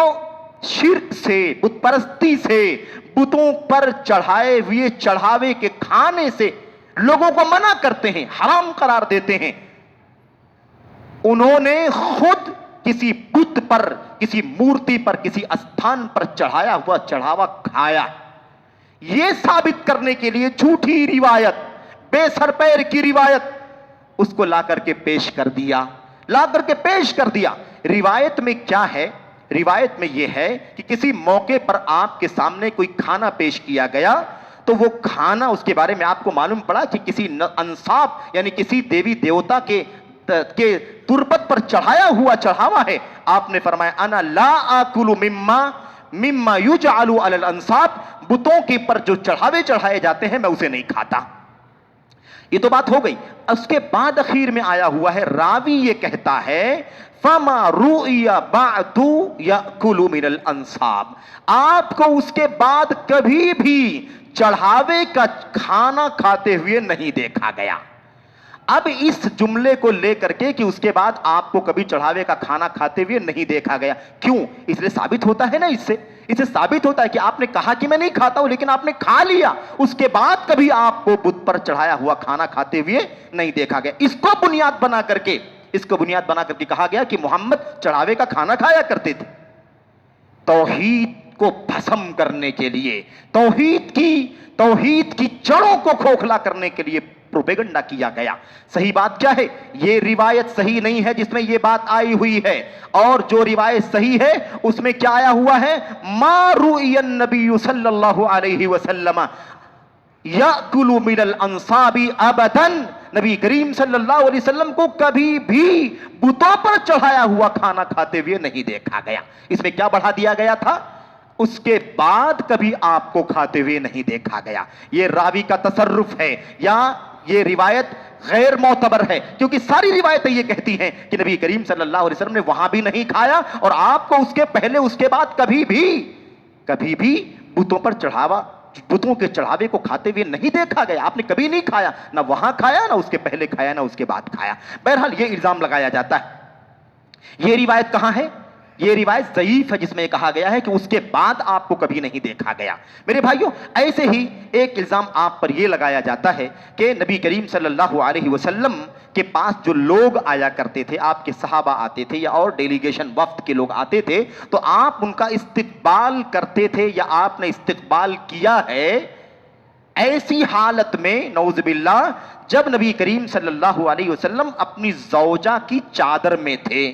شرک سے، بت پرستی سے، بتوں پر چڑھائے ہوئے چڑھاوے کے کھانے سے لوگوں کو منع کرتے ہیں، حرام قرار دیتے ہیں، انہوں نے خود کسی بت پر، کسی مورتی پر، کسی استھان پر چڑھایا ہوا چڑھاوا کھایا۔ یہ ثابت کرنے کے لیے جھوٹی روایت، بے سر پیر کی روایت اس کو لا کر کے پیش کر دیا۔ روایت میں کیا ہے؟ روایت میں یہ ہے کہ کسی موقع پر آپ کے سامنے کوئی کھانا پیش کیا گیا تو وہ کھانا، اس کے بارے میں آپ کو معلوم پڑا کہ کسی انصاب یعنی کسی دیوی دیوتا کے تربت پر چڑھایا ہوا چڑھاوا ہے۔ آپ نے فرمایا انا لا آکل مما یجعل علی الانصاب، بتوں کے پر جو چڑھاوے چڑھائے جاتے ہیں میں اسے نہیں کھاتا۔ یہ تو بات ہو گئی۔ اس کے بعد اخیر میں آیا ہوا ہے، راوی یہ کہتا ہے فما رؤی بعد یاکل من الانصاب، آپ کو اس کے بعد کبھی بھی چڑھاوے کا کھانا کھاتے ہوئے نہیں دیکھا گیا۔ اب اس جملے کو لے کر کے کہ اس کے بعد آپ کو کبھی چڑھاوے کا کھانا کھاتے ہوئے نہیں دیکھا گیا، کیوں؟ اس لیے ثابت ہوتا ہے نا، اس سے ثابت ہوتا ہے کہ آپ نے کہا کہ میں نہیں کھاتا ہوں، لیکن آپ نے کھا لیا، اس کے بعد کبھی آپ کو بت پر چڑھایا ہوا کھانا کھاتے ہوئے نہیں دیکھا گیا۔ اس کو بنیاد بنا کر کے کہا گیا کہ محمد چڑھاوے کا کھانا کھایا کرتے تھے۔ توحید کو بھسم کرنے کے لیے، توحید کی جڑوں کو کھوکھلا کرنے کے لیے پروپیگنڈا کیا گیا۔ صحیح بات کیا ہے؟ یہ روایت صحیح نہیں ہے جس میں یہ بات آئی ہوئی ہے، اور جو روایت صحیح ہے اس میں کیا آیا ہوا ہے؟ ما رؤی النبی صلی اللہ علیہ وسلم یأکل من الانصاب ابدا، نبی کریم صلی اللہ علیہ وسلم کو کبھی بھی بتوں پر چڑھایا ہوا کھانا کھاتے ہوئے نہیں دیکھا گیا۔ اس میں کیا بڑھا دیا گیا تھا؟ اس کے بعد کبھی آپ کو کھاتے ہوئے نہیں دیکھا گیا۔ یہ راوی کا تصرف ہے یا یہ روایت غیر معتبر ہے، کیونکہ ساری روایتیں یہ کہتی ہیں کہ نبی کریم صلی اللہ علیہ وسلم نے وہاں بھی نہیں کھایا اور آپ کو اس کے پہلے اس کے بعد کبھی بھی بتوں پر چڑھاوا، بتوں کے چڑھاوے کو کھاتے ہوئے نہیں دیکھا گیا۔ آپ نے کبھی نہیں کھایا، نہ وہاں کھایا، نہ اس کے پہلے کھایا، نہ اس کے بعد کھایا۔ بہرحال یہ الزام لگایا جاتا ہے۔ یہ روایت کہاں ہے؟ یہ روایت ضعیف ہے جس میں کہا گیا ہے کہ اس کے بعد آپ کو کبھی نہیں دیکھا گیا۔ میرے بھائیوں، ایسے ہی ایک الزام آپ پر یہ لگایا جاتا ہے کہ نبی کریم صلی اللہ علیہ وسلم کے پاس جو لوگ آیا کرتے تھے، آپ کے صحابہ آتے تھے یا اور ڈیلیگیشن وفد کے لوگ آتے تھے، تو آپ ان کا استقبال کرتے تھے یا آپ نے استقبال کیا ہے ایسی حالت میں، نعوذ باللہ، جب نبی کریم صلی اللہ علیہ وسلم اپنی زوجہ کی چادر میں تھے،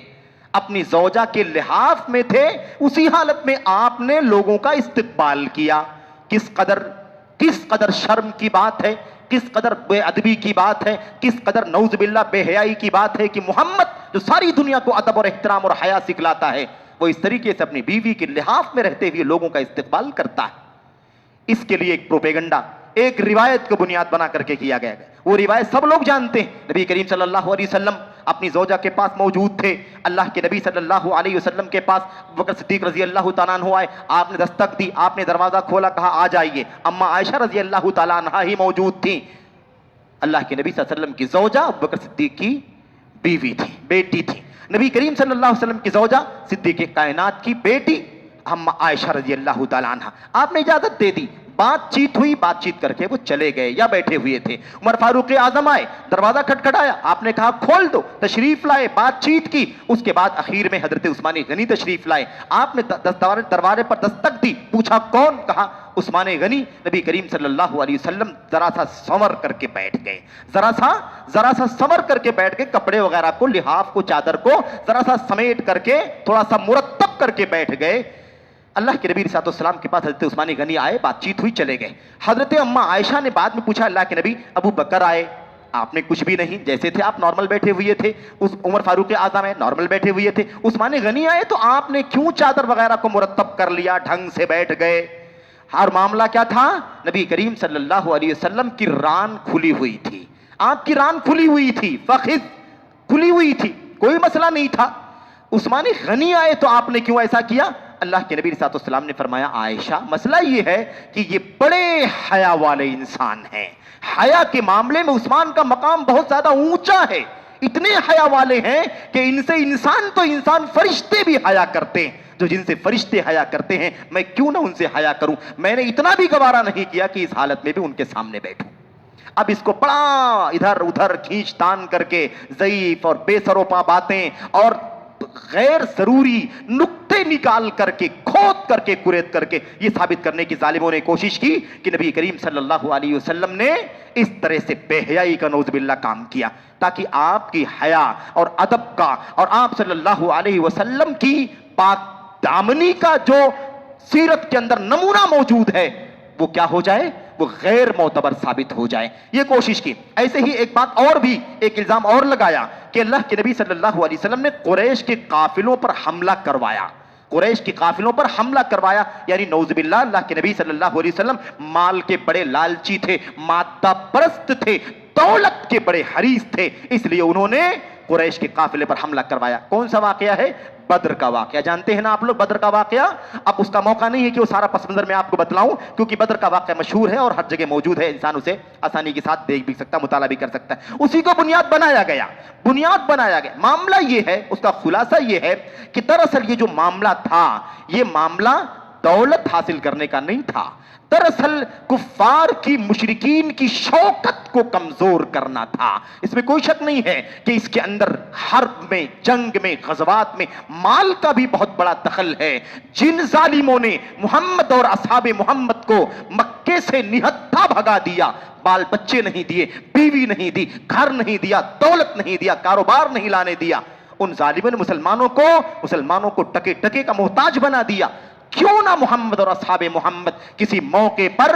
اپنی زوجہ کے لحاف میں تھے، اسی حالت میں آپ نے لوگوں کا استقبال کیا۔ کس قدر شرم کی بات ہے، کس قدر بے ادبی کی بات ہے، کس قدر نعوذ باللہ بے حیائی کی بات ہے کہ محمد جو ساری دنیا کو ادب اور احترام اور حیا سکھلاتا ہے، وہ اس طریقے سے اپنی بیوی کے لحاف میں رہتے ہوئے لوگوں کا استقبال کرتا ہے۔ اس کے لیے ایک پروپیگنڈا، ایک روایت کو بنیاد بنا کر کے کیا گیا ہے۔ وہ روایت سب لوگ جانتے ہیں۔ نبی کریم صلی اللہ علیہ وسلم اپنی زوجہ کے پاس موجود تھے، اللہ کے نبی صلی اللہ علیہ وسلم کے پاس ابوبکر صدیق رضی اللہ تعالیٰ عنہ آئے، آپ نے دستک دی، آپ نے دروازہ کھولا، کہا آ جائیے۔ اما عائشہ رضی اللہ تعالیٰ عنہ ہی موجود تھیں۔ اللہ کے نبی صلی اللہ علیہ وسلم کی زوجہ ابوبکر صدیق کی بیوی تھی، بیٹی تھی۔ نبی کریم صلی اللہ علیہ وسلم کی زوجہ صدیق کائنات کی بیٹی ہم عائشہ رضی اللہ تعالیٰ عنہ، آپ نے اجازت دے دی، بات چیت ہوئی، بات چیت کر کے وہ چلے گئے یا بیٹھے ہوئے تھے۔ عمر فاروق اعظم آئے، دروازہ کھٹکھٹایا، آپ نے کہا کھول دو، تشریف لائے، بات چیت کی۔ اس کے بعد اخیر میں حضرت عثمان غنی تشریف لائے، آپ نے دروازے پر دستک دی، پوچھا کون؟ کہا عثمان غنی۔ نبی کریم صلی اللہ علیہ وسلم ذرا سا سنور کر کے بیٹھ گئے، ذرا سا سنور کر کے بیٹھ گئے، کپڑے وغیرہ کو، لحاف کو، چادر کو ذرا سا سمیٹ کر کے، تھوڑا سا مرتب کر کے بیٹھ گئے۔ اللہ کے نبی صلی اللہ علیہ وسلم کے پاس حضرت عثمان غنی آئے، بات چیت ہوئی، چلے گئے۔ حضرت اماں عائشہ نے بعد میں پوچھا اللہ کے نبی ابو بکر آئے، آپ نے کچھ بھی نہیں، جیسے تھے آپ نارمل بیٹھے ہوئے تھے۔ اس عمر فاروق اعظم آئے، نارمل بیٹھے ہوئے تھے۔ عثمان غنی آئے تو آپ نے کیوں چادر وغیرہ کو مرتب کر لیا، ڈھنگ سے بیٹھ گئے؟ اور معاملہ کیا تھا؟ نبی کریم صلی اللہ علیہ وسلم کی ران کھلی ہوئی تھی، آپ کی ران کھلی ہوئی تھی، فخذ کھلی ہوئی تھی، کوئی مسئلہ نہیں تھا۔ عثمان غنی آئے تو آپ نے کیوں ایسا کیا؟ اللہ کے نبی صلی اللہ علیہ وسلم نے فرمایا عائشہ مسئلہ یہ ہے کہ یہ بڑے حیا والے انسان ہیں، حیا کے معاملے میں عثمان کا مقام بہت زیادہ اونچا ہے، اتنے حیا والے ہیں کہ ان سے انسان تو انسان، فرشتے بھی حیا کرتے ہیں، جو جن سے فرشتے حیا کرتے ہیں میں کیوں نہ ان سے حیا کروں؟ میں نے اتنا بھی گوارا نہیں کیا کہ اس حالت میں بھی ان کے سامنے بیٹھوں۔ اب اس کو بڑا ادھر ادھر کھینچ تان کر کے ضعیف اور بے سروپا باتیں اور غیر ضروری نکتے نکال کر کے، کھود کر کے، کریت کر کے یہ ثابت کرنے کی ظالموں نے کوشش کی کہ نبی کریم صلی اللہ علیہ وسلم نے اس طرح سے بے حیائی کا نعوذ باللہ کام کیا، تاکہ آپ کی حیا اور ادب کا اور آپ صلی اللہ علیہ وسلم کی پاک دامنی کا جو سیرت کے اندر نمونہ موجود ہے وہ کیا ہو جائے؟ وہ غیر معتبر ثابت ہو جائے، یہ کوشش کی۔ ایسے ہی ایک بات اور بھی، ایک الزام اور لگایا کہ اللہ کے نبی صلی اللہ علیہ وسلم نے قریش کے قافلوں پر حملہ کروایا، قریش کے قافلوں پر حملہ کروایا، یعنی نعوذ باللہ اللہ کے نبی صلی اللہ علیہ وسلم مال کے بڑے لالچی تھے، مادہ پرست تھے، دولت کے بڑے حریص تھے، اس لیے انہوں نے قریش کے قافلے پر حملہ کروایا۔ کون سا واقعہ ہے؟ بدر کا واقعہ، جانتے ہیں نا آپ لوگ بدر کا واقعہ؟ اب اس کا موقع نہیں ہے کہ وہ سارا پس منظر میں آپ کو بتلاؤں، کیونکہ بدر کا واقعہ مشہور ہے اور ہر جگہ موجود ہے، انسان اسے آسانی کے ساتھ دیکھ بھی سکتا، مطالعہ بھی کر سکتا ہے۔ اسی کو بنیاد بنایا گیا، معاملہ یہ ہے، اس کا خلاصہ یہ ہے کہ دراصل یہ جو معاملہ تھا، یہ معاملہ دولت حاصل کرنے کا نہیں تھا، دراصل کفار کی، مشرکین کی شوکت کو کمزور کرنا تھا۔ اس میں کوئی شک نہیں ہے کہ اس کے اندر حرب میں، جنگ میں، غزوات میں مال کا بھی بہت بڑا دخل ہے۔ جن ظالموں نے محمد اور اصحاب محمد کو مکے سے نہتھا بھگا دیا، بال بچے نہیں دیے، بیوی نہیں دی، گھر نہیں دیا، دولت نہیں دیا، کاروبار نہیں لانے دیا، ان ظالموں نے مسلمانوں کو ٹکے ٹکے کا محتاج بنا دیا۔ کیوں نہ محمد اور اصحاب محمد کسی موقع پر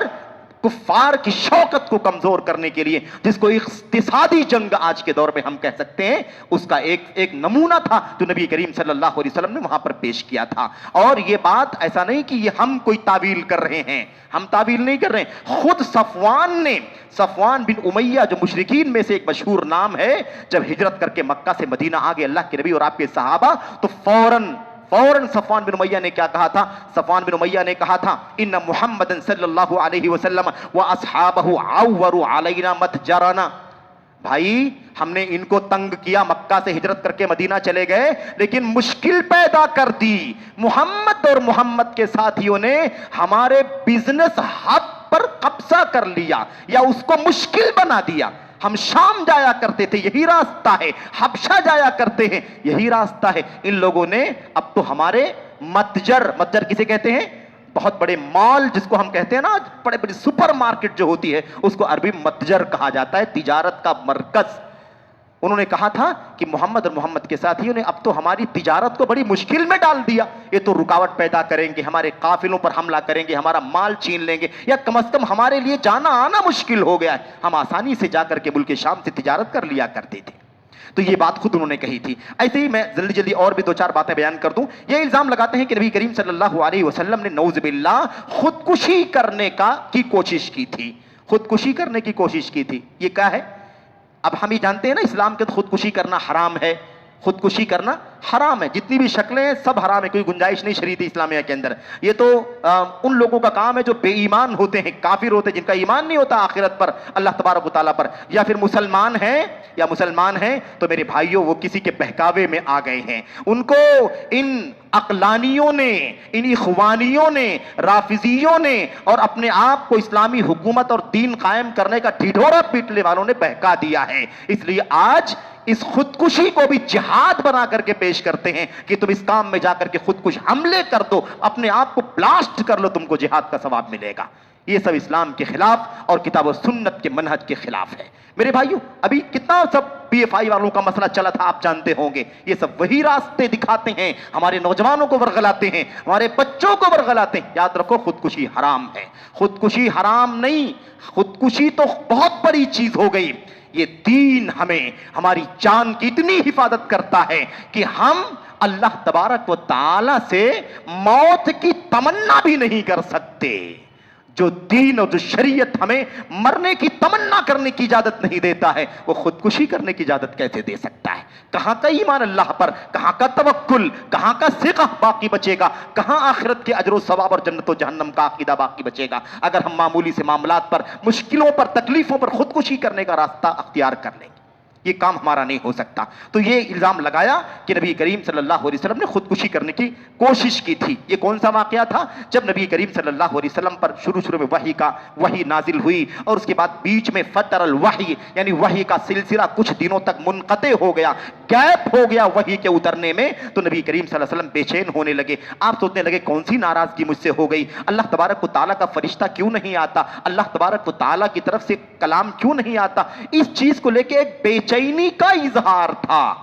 کفار کی شوکت کو کمزور کرنے کے لیے، جس کو اقتصادی جنگ آج کے دور میں ہم کہہ سکتے ہیں، اس کا ایک نمونہ تھا جو نبی کریم صلی اللہ علیہ وسلم نے وہاں پر پیش کیا تھا۔ اور یہ بات ایسا نہیں کہ یہ ہم کوئی تعویل کر رہے ہیں، ہم تعویل نہیں کر رہے ہیں، خود صفوان بن امیہ جو مشرکین میں سے ایک مشہور نام ہے، جب ہجرت کر کے مکہ سے مدینہ آ گئے اللہ کے نبی اور آپ کے صحابہ، تو فوراً صفوان بن امیہ نے کیا کہا تھا؟ صفوان بن امیہ نے کہا تھا ان محمد صلی اللہ علیہ وسلم واصحابہ عوروا علینا متجرنا، بھائی ہم نے ان کو تنگ کیا، مکہ سے ہجرت کر کے مدینہ چلے گئے لیکن مشکل پیدا کر دی، محمد اور محمد کے ساتھیوں نے ہمارے بزنس ہب پر قبضہ کر لیا یا اس کو مشکل بنا دیا۔ ہم شام جایا کرتے تھے، یہی راستہ ہے، حبشہ جایا کرتے ہیں، یہی راستہ ہے، ان لوگوں نے اب تو ہمارے متجر کسے کہتے ہیں؟ بہت بڑے مال جس کو ہم کہتے ہیں نا، بڑے بڑے سپر مارکیٹ جو ہوتی ہے اس کو عربی متجر کہا جاتا ہے، تجارت کا مرکز۔ انہوں نے کہا تھا کہ محمد اور محمد کے ساتھیوں نے اب تو ہماری تجارت کو بڑی مشکل میں ڈال دیا، یہ تو رکاوٹ پیدا کریں گے، ہمارے قافلوں پر حملہ کریں گے، ہمارا مال چھین لیں گے، یا کم از کم ہمارے لیے جانا آنا مشکل ہو گیا ہے، ہم آسانی سے جا کر کے ملک شام سے تجارت کر لیا کرتے تھے۔ تو یہ بات خود انہوں نے کہی تھی۔ ایسے ہی میں جلدی اور بھی دو چار باتیں بیان کر دوں۔ یہ الزام لگاتے ہیں کہ نبی کریم صلی اللہ علیہ وسلم نے نعوذ باللہ خودکشی کرنے کی کوشش کی تھی، خودکشی کرنے کی کوشش کی تھی۔ یہ کیا ہے؟ اب ہم یہ جانتے ہیں نا اسلام کے خودکشی کرنا حرام ہے، خودکشی کرنا حرام ہے، جتنی بھی شکلیں ہیں سب حرام ہے، کوئی گنجائش نہیں شریعت اسلامیہ کے اندر. یہ تو ان لوگوں کا کام ہے جو بے ایمان ہوتے ہیں، کافر ہوتے ہیں، جن کا ایمان نہیں ہوتا آخرت پر، اللہ تبارک و تعالیٰ پر، یا پھر مسلمان ہیں تو میرے بھائیوں وہ کسی کے بہکاوے میں آ گئے ہیں. ان کو ان عقلانیوں نے، ان اخوانیوں نے، رافضیوں نے اور اپنے آپ کو اسلامی حکومت اور دین قائم کرنے کا ڈھڈورا پیٹنے والوں نے بہکا دیا ہے. اس لیے آج اس خودکشی کو بھی جہاد بنا کر کے پیش کرتے ہیں کہ تم اس کام میں جا کر کے خودکش حملے کر دو، اپنے آپ کو بلاسٹ کر لو، تم کو جہاد کا ثواب ملے گا. یہ سب اسلام کے خلاف اور کتاب و سنت کے منہج کے خلاف ہے. میرے بھائیو ابھی کتنا سب پی ایف آئی والوں کا مسئلہ چلا تھا آپ جانتے ہوں گے. یہ سب وہی راستے دکھاتے ہیں، ہمارے نوجوانوں کو ورغلاتے ہیں، ہمارے بچوں کو ورغلاتے ہیں. یاد رکھو خودکشی حرام ہے، خودکشی حرام نہیں، خودکشی تو بہت بڑی چیز ہو گئی. یہ دین ہمیں ہماری جان کی اتنی حفاظت کرتا ہے کہ ہم اللہ تبارک و تعالی سے موت کی تمنا بھی نہیں کر سکتے. جو دین اور جو شریعت ہمیں مرنے کی تمنا کرنے کی اجازت نہیں دیتا ہے، وہ خودکشی کرنے کی اجازت کیسے دے سکتا ہے؟ کہاں کا ایمان اللہ پر، کہاں کا توکل، کہاں کا ثقہ باقی بچے گا، کہاں آخرت کے اجر و ثواب اور جنت و جہنم کا عقیدہ باقی بچے گا اگر ہم معمولی سے معاملات پر، مشکلوں پر، تکلیفوں پر خودکشی کرنے کا راستہ اختیار کر لیں گے؟ یہ کام ہمارا نہیں ہو سکتا. تو یہ الزام لگایا کہ نبی کریم صلی اللہ علیہ وسلم نے خودکشی کرنے کی کوشش کی تھی. یہ کون سا واقعہ تھا؟ جب نبی کریم صلی اللہ علیہ وسلم پر شروع میں وحی نازل ہوئی اور اس کے بعد بیچ میں فتر الوحی یعنی وحی کا سلسلہ کچھ دنوں تک منقطع ہو گیا، گیپ ہو گیا وحی کے اترنے میں. تو نبی کریم صلی اللہ علیہ وسلم بے چین ہونے لگے. آپ سوچنے لگے کون سی ناراضگی مجھ سے ہو گئی، اللہ تبارک و تعالیٰ کا فرشتہ کیوں نہیں آتا، اللہ تبارک و تعالیٰ کی طرف سے کلام کیوں نہیں آتا. اس چیز کو لے کے ایک بے چینی کا اظہار تھا،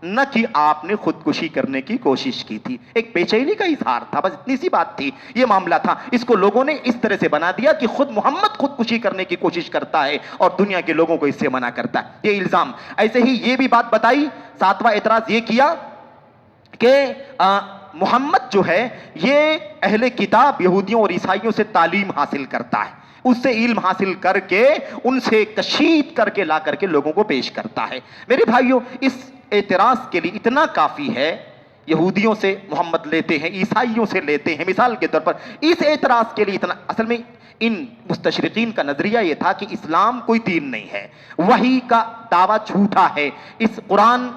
نہ کہ آپ نے خودکشی کرنے کی کوشش کی تھی. ایک بے چینی کا اظہار تھا، بس اتنی سی بات تھی. یہ معاملہ تھا. اس کو لوگوں نے اس طرح سے بنا دیا کہ خود محمد خودکشی کرنے کی کوشش کرتا ہے اور دنیا کے لوگوں کو اس سے منع کرتا ہے. یہ الزام. ایسے ہی یہ بھی بات بتائی، ساتواں اعتراض یہ کیا کہ محمد جو ہے یہ اہل کتاب یہودیوں اور عیسائیوں سے تعلیم حاصل کرتا ہے، اس سے علم حاصل کر کے ان سے کشید کر کے لا کر کے لوگوں کو پیش کرتا ہے. میرے بھائیوں اس اعتراض کے لیے اتنا کافی ہے. یہودیوں سے محمد لیتے ہیں، عیسائیوں سے لیتے ہیں. مثال کے طور پر اس اعتراض کے لیے اتنا، اصل میں ان مستشرقین کا نظریہ یہ تھا کہ اسلام کوئی دین نہیں ہے، وحی کا دعویٰ جھوٹا ہے، اس قرآن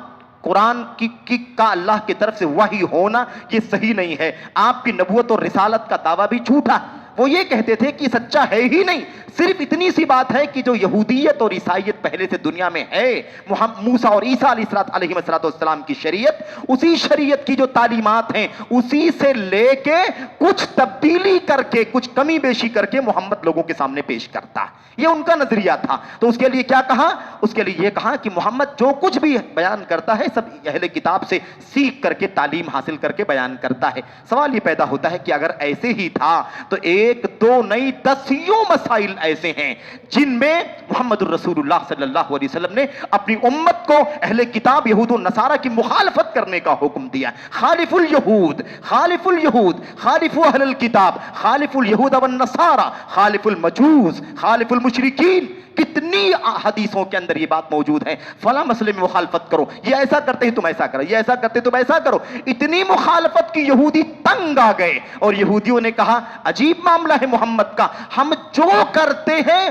کا اللہ کی طرف سے وحی ہونا یہ صحیح نہیں ہے، آپ کی نبوت اور رسالت کا دعویٰ بھی جھوٹا. وہ یہ کہتے تھے کہ سچا ہے ہی نہیں. صرف اتنی سی بات ہے کہ جو یہودیت اور عیسائیت پہلے سے دنیا میں ہے، موسیٰ اور عیسیٰ علیہ السلام کی شریعت، اسی شریعت کی جو تعلیمات ہیں اسی سے لے کے کچھ تبدیلی کر کے، کچھ کمی بیشی کر کے محمد لوگوں کے سامنے پیش کرتا. یہ ان کا نظریہ تھا. تو اس کے لیے کیا کہا؟ اس کے لیے یہ کہا کہ محمد جو کچھ بھی بیان کرتا ہے سب اہل کتاب سے سیکھ کر کے، تعلیم حاصل کر کے بیان کرتا ہے. سوال یہ پیدا ہوتا ہے کہ اگر ایسے ہی تھا تو ایک دو نہیں دسیوں مسائل ایسے ہیں جن میں محمد الرسول اللہ صلی اللہ علیہ وسلم نے اپنی امت کو اہل کتاب یہود و نصارہ کی مخالفت کرنے کا حکم دیا. خالف الیہود، خالف الیہود، خالف اہل الکتاب، خالف الیہود والنصارہ، خالف المجوس، خالف المشرکین. کتنی حدیثوں کے اندر یہ بات موجود ہے. فلاں مسئلے میں مخالفت کرو، یہ ایسا کرتے ہیں تم ایسا کرو، یہ ایسا کرتے تم ایسا کرو. اتنی مخالفت کی یہودی تنگ آ گئے اور یہودیوں نے کہا عجیب معاملہ ہے محمد کا، ہم جو کرتے ہیں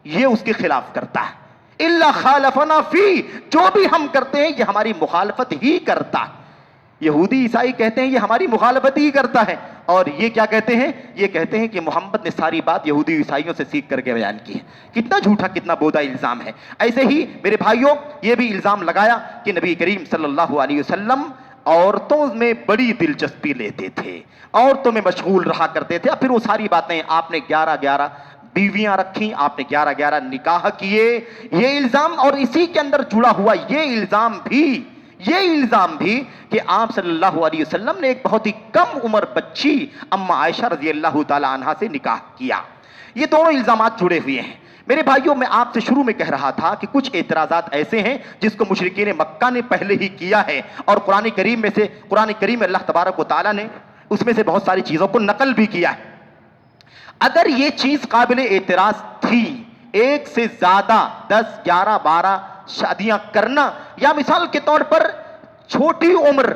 یہ اس کے خلاف کرتا ہے. الا خالفنا فی، جو بھی ہم کرتے ہیں یہ ہماری مخالفت ہی کرتا ہے. یہودی عیسائی کہتے ہیں یہ ہماری مخالفت ہی کرتا ہے، اور یہ کیا کہتے ہیں؟ یہ کہتے ہیں کہ محمد نے ساری بات یہودی عیسائیوں سے سیکھ کر کے بیان کی ہے. کتنا جھوٹا، کتنا بودا الزام ہے. ایسے ہی میرے بھائیوں یہ بھی الزام لگایا کہ نبی کریم صلی اللہ علیہ وسلم عورتوں میں بڑی دلچسپی لیتے تھے، عورتوں میں مشغول رہا کرتے تھے. پھر وہ ساری باتیں، آپ نے 11 بیویاں رکھیں، آپ نے 11 نکاح کیے. یہ الزام اور اسی کے اندر جڑا ہوا یہ الزام بھی کہ آپ صلی اللہ علیہ وسلم نے ایک بہت ہی کم عمر بچی اما عائشہ رضی اللہ تعالی عنہا سے نکاح کیا. یہ دونوں الزامات جڑے ہوئے ہیں. میرے بھائیوں میں آپ سے شروع میں کہہ رہا تھا کہ کچھ اعتراضات ایسے ہیں جس کو مشرکین مکہ نے پہلے ہی کیا ہے، اور قرآن کریم میں اللہ تبارک و تعالیٰ نے اس میں سے بہت ساری چیزوں کو نقل بھی کیا ہے. اگر یہ چیز قابل اعتراض تھی، ایک سے زیادہ 10 11 12 شادیاں کرنا، یا مثال کے طور پر چھوٹی عمر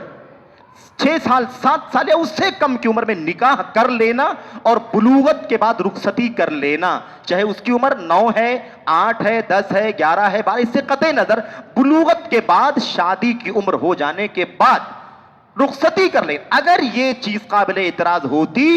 6 سال 7 سال یا اس سے کم کی عمر میں نکاح کر لینا اور بلوغت کے بعد رخصتی کر لینا، چاہے اس کی عمر 9 ہے 8 ہے 10 ہے 11 ہے 12، اس سے قطع نظر بلوغت کے بعد شادی کی عمر ہو جانے کے بعد رخصتی کر لیں۔ اگر یہ چیز قابل اعتراض ہوتی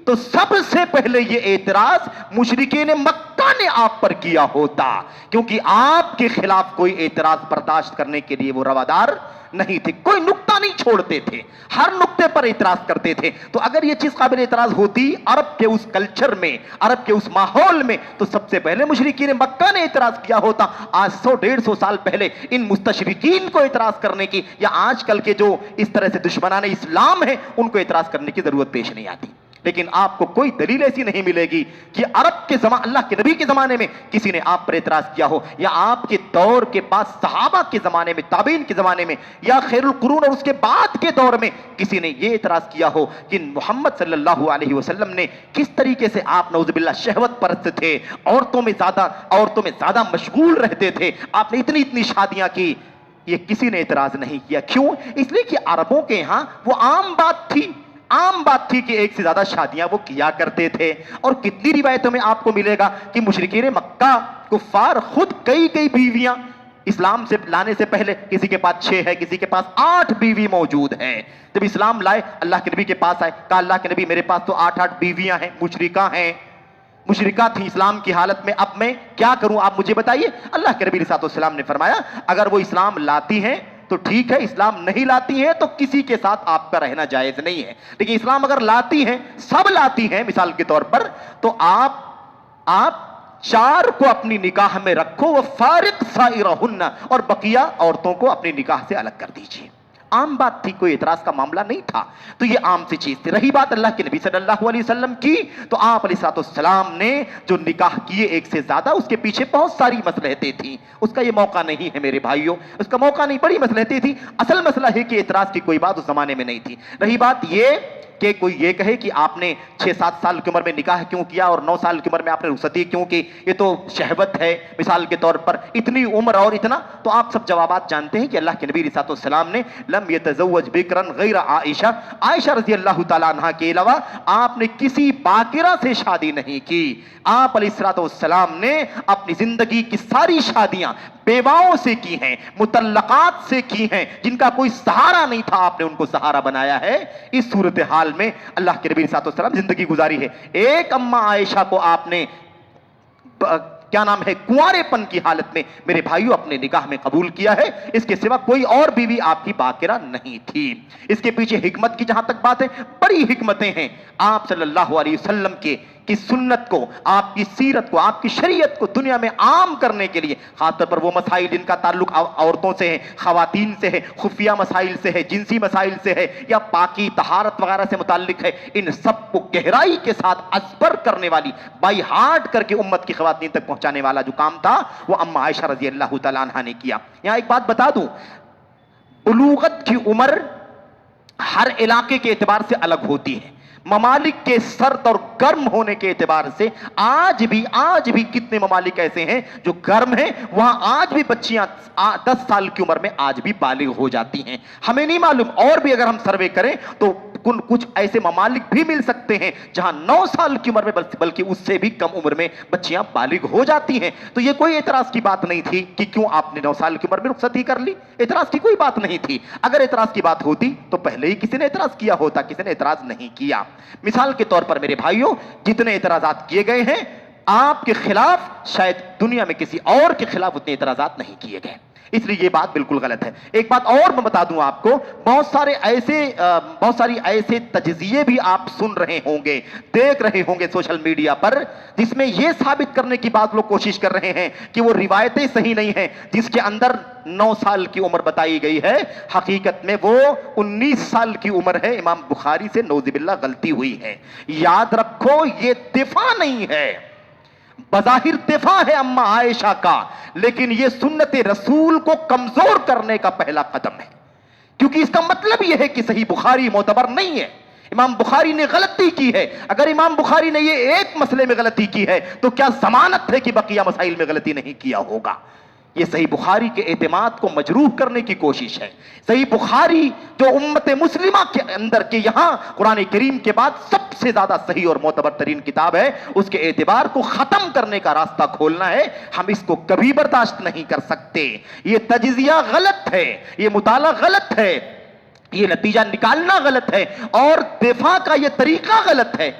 تو سب سے پہلے یہ اعتراض مشرکین مکہ نے آپ پر کیا ہوتا، کیونکہ آپ کے خلاف کوئی اعتراض برداشت کرنے کے لیے وہ روادار نہیں تھے، کوئی نقطہ نہیں چھوڑتے تھے، ہر نقطے پر اعتراض کرتے تھے۔ تو اگر یہ چیز قابل اعتراض ہوتی عرب کے اس کلچر میں، عرب کے اس ماحول میں، تو سب سے پہلے مشرکین مکہ نے اعتراض کیا ہوتا۔ آج 100-150 سال پہلے ان مستشرقین کو اعتراض کرنے کی، یا آج کل کے جو اس طرح سے دشمنان اسلام ہیں، ان کو اعتراض کرنے کی ضرورت پیش نہیں آتی۔ لیکن آپ کو کوئی دلیل ایسی نہیں ملے گی کہ عرب کے اللہ کے نبی کے زمانے میں کسی نے آپ پر اعتراض کیا ہو، یا آپ کے دور کے بعد صحابہ کے زمانے میں، تابعین کے زمانے میں، یا خیر القرون اور اس کے بعد کے دور میں کسی نے یہ اعتراض کیا ہو کہ محمد صلی اللہ علیہ وسلم نے کس طریقے سے آپ نعوذ باللہ شہوت پرست تھے، عورتوں میں زیادہ مشغول رہتے تھے، آپ نے اتنی شادیاں کی۔ یہ کسی نے اعتراض نہیں کیا۔ کیوں؟ اس لیے کہ عربوں کے ہاں وہ عام بات تھی کہ ایک سے زیادہ شادیاں وہ کیا کرتے تھے۔ اور کتنی روایتوں میں آپ کو ملے گا کہ مشرکین مکہ کفار خود کئی بیویاں اسلام سے لانے سے پہلے، کسی کے پاس 6 ہے، کسی کے پاس 8 بیوی موجود ہے۔ جب اسلام لائے اللہ کے نبی کے پاس آئے، کہا اللہ کے نبی میرے پاس تو 8 بیویاں ہیں، مشرکہ تھی اسلام کی حالت میں، اب میں کیا کروں آپ مجھے بتائیے۔ اللہ کے نبی علیہ السلام نے فرمایا اگر وہ اسلام لاتی ہیں تو ٹھیک ہے، اسلام نہیں لاتی ہیں تو کسی کے ساتھ آپ کا رہنا جائز نہیں ہے، لیکن اسلام اگر لاتی ہیں، سب لاتی ہیں مثال کے طور پر، تو آپ 4 کو اپنی نکاح میں رکھو، وہ فارق سائرہن، اور بقیہ عورتوں کو اپنی نکاح سے الگ کر دیجیے۔ عام بات تھی، کوئی اعتراض کا معاملہ نہیں تھا، تو یہ عام سی چیز تھی۔ رہی بات اللہ کے نبی صلی اللہ علیہ وسلم کی، تو آپ علیہ السلام نے جو نکاح کیے ایک سے زیادہ، اس کے پیچھے بہت ساری مصلحتیں تھیں، اس کا یہ موقع نہیں ہے میرے بھائیوں، اس کا موقع نہیں، بڑی مصلحتیں تھیں۔ اصل مسئلہ ہے کہ اعتراض کی کوئی بات اس زمانے میں نہیں تھی۔ رہی بات یہ کہ کوئی یہ کہے کہ آپ نے 6-7 سال کی عمر میں نکاح کیوں کیا اور 9 سال کی عمر میں آپ نے رخصتی کیوں کی، یہ تو شہوت ہے مثال کے طور پر، اتنی عمر اور اتنا، تو آپ سب جوابات جانتے ہیں کہ اللہ کے نبی علیہ السلام نے لم یتزوج بکرا غیر عائشہ رضی اللہ تعالیٰ عنہ کے علاوہ آپ نے کسی باکرہ سے شادی نہیں کی۔ آپ علیہ السلام نے اپنی زندگی کی ساری شادیاں بیواؤں سے کی ہیں، مطلقات سے کی ہیں، جن کا کوئی سہارا نہیں تھا، آپ نے ان کو سہارا بنایا ہے۔ اس صورتحال میں اللہ کے نبی صلی اللہ علیہ وسلم زندگی گزاری ہے۔ ایک اماں عائشہ کو آپ نے کنوارے پن کی حالت میں میرے بھائیوں اپنے نکاح میں قبول کیا ہے، اس کے سوا کوئی اور بیوی آپ کی باکرہ نہیں تھی۔ اس کے پیچھے حکمت کی جہاں تک بات ہے، بڑی حکمتیں ہیں۔ آپ صلی اللہ علیہ وسلم کی سنت کو، آپ کی سیرت کو، آپ کی شریعت کو دنیا میں عام کرنے کے لیے، خاص طور پر وہ مسائل جن کا تعلق عورتوں سے ہے، خواتین سے ہے، خفیہ مسائل سے ہے، جنسی مسائل سے ہے، یا پاکی طہارت وغیرہ سے متعلق ہے، ان سب کو گہرائی کے ساتھ ازبر کرنے والی، بائی ہارٹ کر کے امت کی خواتین تک پہنچانے والا جو کام تھا وہ اماں عائشہ رضی اللہ تعالیٰ عنہ نے کیا۔ یہاں ایک بات بتا دوں، بلوغت کی عمر ہر علاقے کے اعتبار سے الگ ہوتی ہے۔ ممالک کے سرد اور گرم ہونے کے اعتبار سے آج بھی کتنے ممالک ایسے ہیں جو گرم ہیں، وہاں آج بھی بچیاں 10 سال کی عمر میں آج بھی بالغ ہو جاتی ہیں۔ ہمیں نہیں معلوم، اور بھی اگر ہم سروے کریں تو کچھ ایسے ممالک بھی مل سکتے ہیں جہاں 9 سال کی عمر میں بلکہ اس سے بھی کم عمر میں بچیاں بالغ ہو جاتی ہیں۔ تو یہ کوئی اعتراض کی بات نہیں تھی کہ کیوں آپ نے 9 سال کی عمر میں رخصتی کر لی، اعتراض کی کوئی بات نہیں تھی۔ اگر اعتراض کی بات ہوتی تو پہلے ہی کسی نے اعتراض کیا ہوتا، کسی نے اعتراض نہیں کیا۔ مثال کے طور پر میرے بھائیوں، جتنے اعتراضات کیے گئے ہیں آپ کے خلاف، شاید دنیا میں کسی اور کے خلاف اتنے اعتراضات نہیں کیے گئے، اس لیے یہ بات بالکل غلط ہے۔ ایک بات اور میں بتا دوں آپ کو، بہت ساری ایسے تجزیے بھی آپ سن رہے ہوں گے، دیکھ رہے ہوں گے سوشل میڈیا پر، جس میں یہ ثابت کرنے کی بات لوگ کوشش کر رہے ہیں کہ وہ روایتیں صحیح نہیں ہیں، جس کے اندر 9 سال کی عمر بتائی گئی ہے، حقیقت میں وہ 19 سال کی عمر ہے۔ امام بخاری سے نعوذ باللہ غلطی ہوئی ہے۔ یاد رکھو، یہ دفاع نہیں ہے، بظاہر دفاع ہے اماں عائشہ کا، لیکن یہ سنت رسول کو کمزور کرنے کا پہلا قدم ہے، کیونکہ اس کا مطلب یہ ہے کہ صحیح بخاری معتبر نہیں ہے، امام بخاری نے غلطی کی ہے۔ اگر امام بخاری نے یہ ایک مسئلے میں غلطی کی ہے تو کیا ضمانت ہے کہ بقیہ مسائل میں غلطی نہیں کیا ہوگا؟ یہ صحیح بخاری کے اعتماد کو مجروح کرنے کی کوشش ہے. صحیح بخاری جو امت مسلمہ کے اندر کے یہاں قرآن کریم کے بعد سب سے زیادہ صحیح اور معتبر ترین کتاب ہے, اس کے اعتبار کو ختم کرنے کا راستہ کھولنا ہے. ہم اس کو کبھی برداشت نہیں کر سکتے. یہ تجزیہ غلط ہے, یہ مطالعہ غلط ہے, یہ نتیجہ نکالنا غلط ہے, اور دفاع کا یہ طریقہ غلط ہے.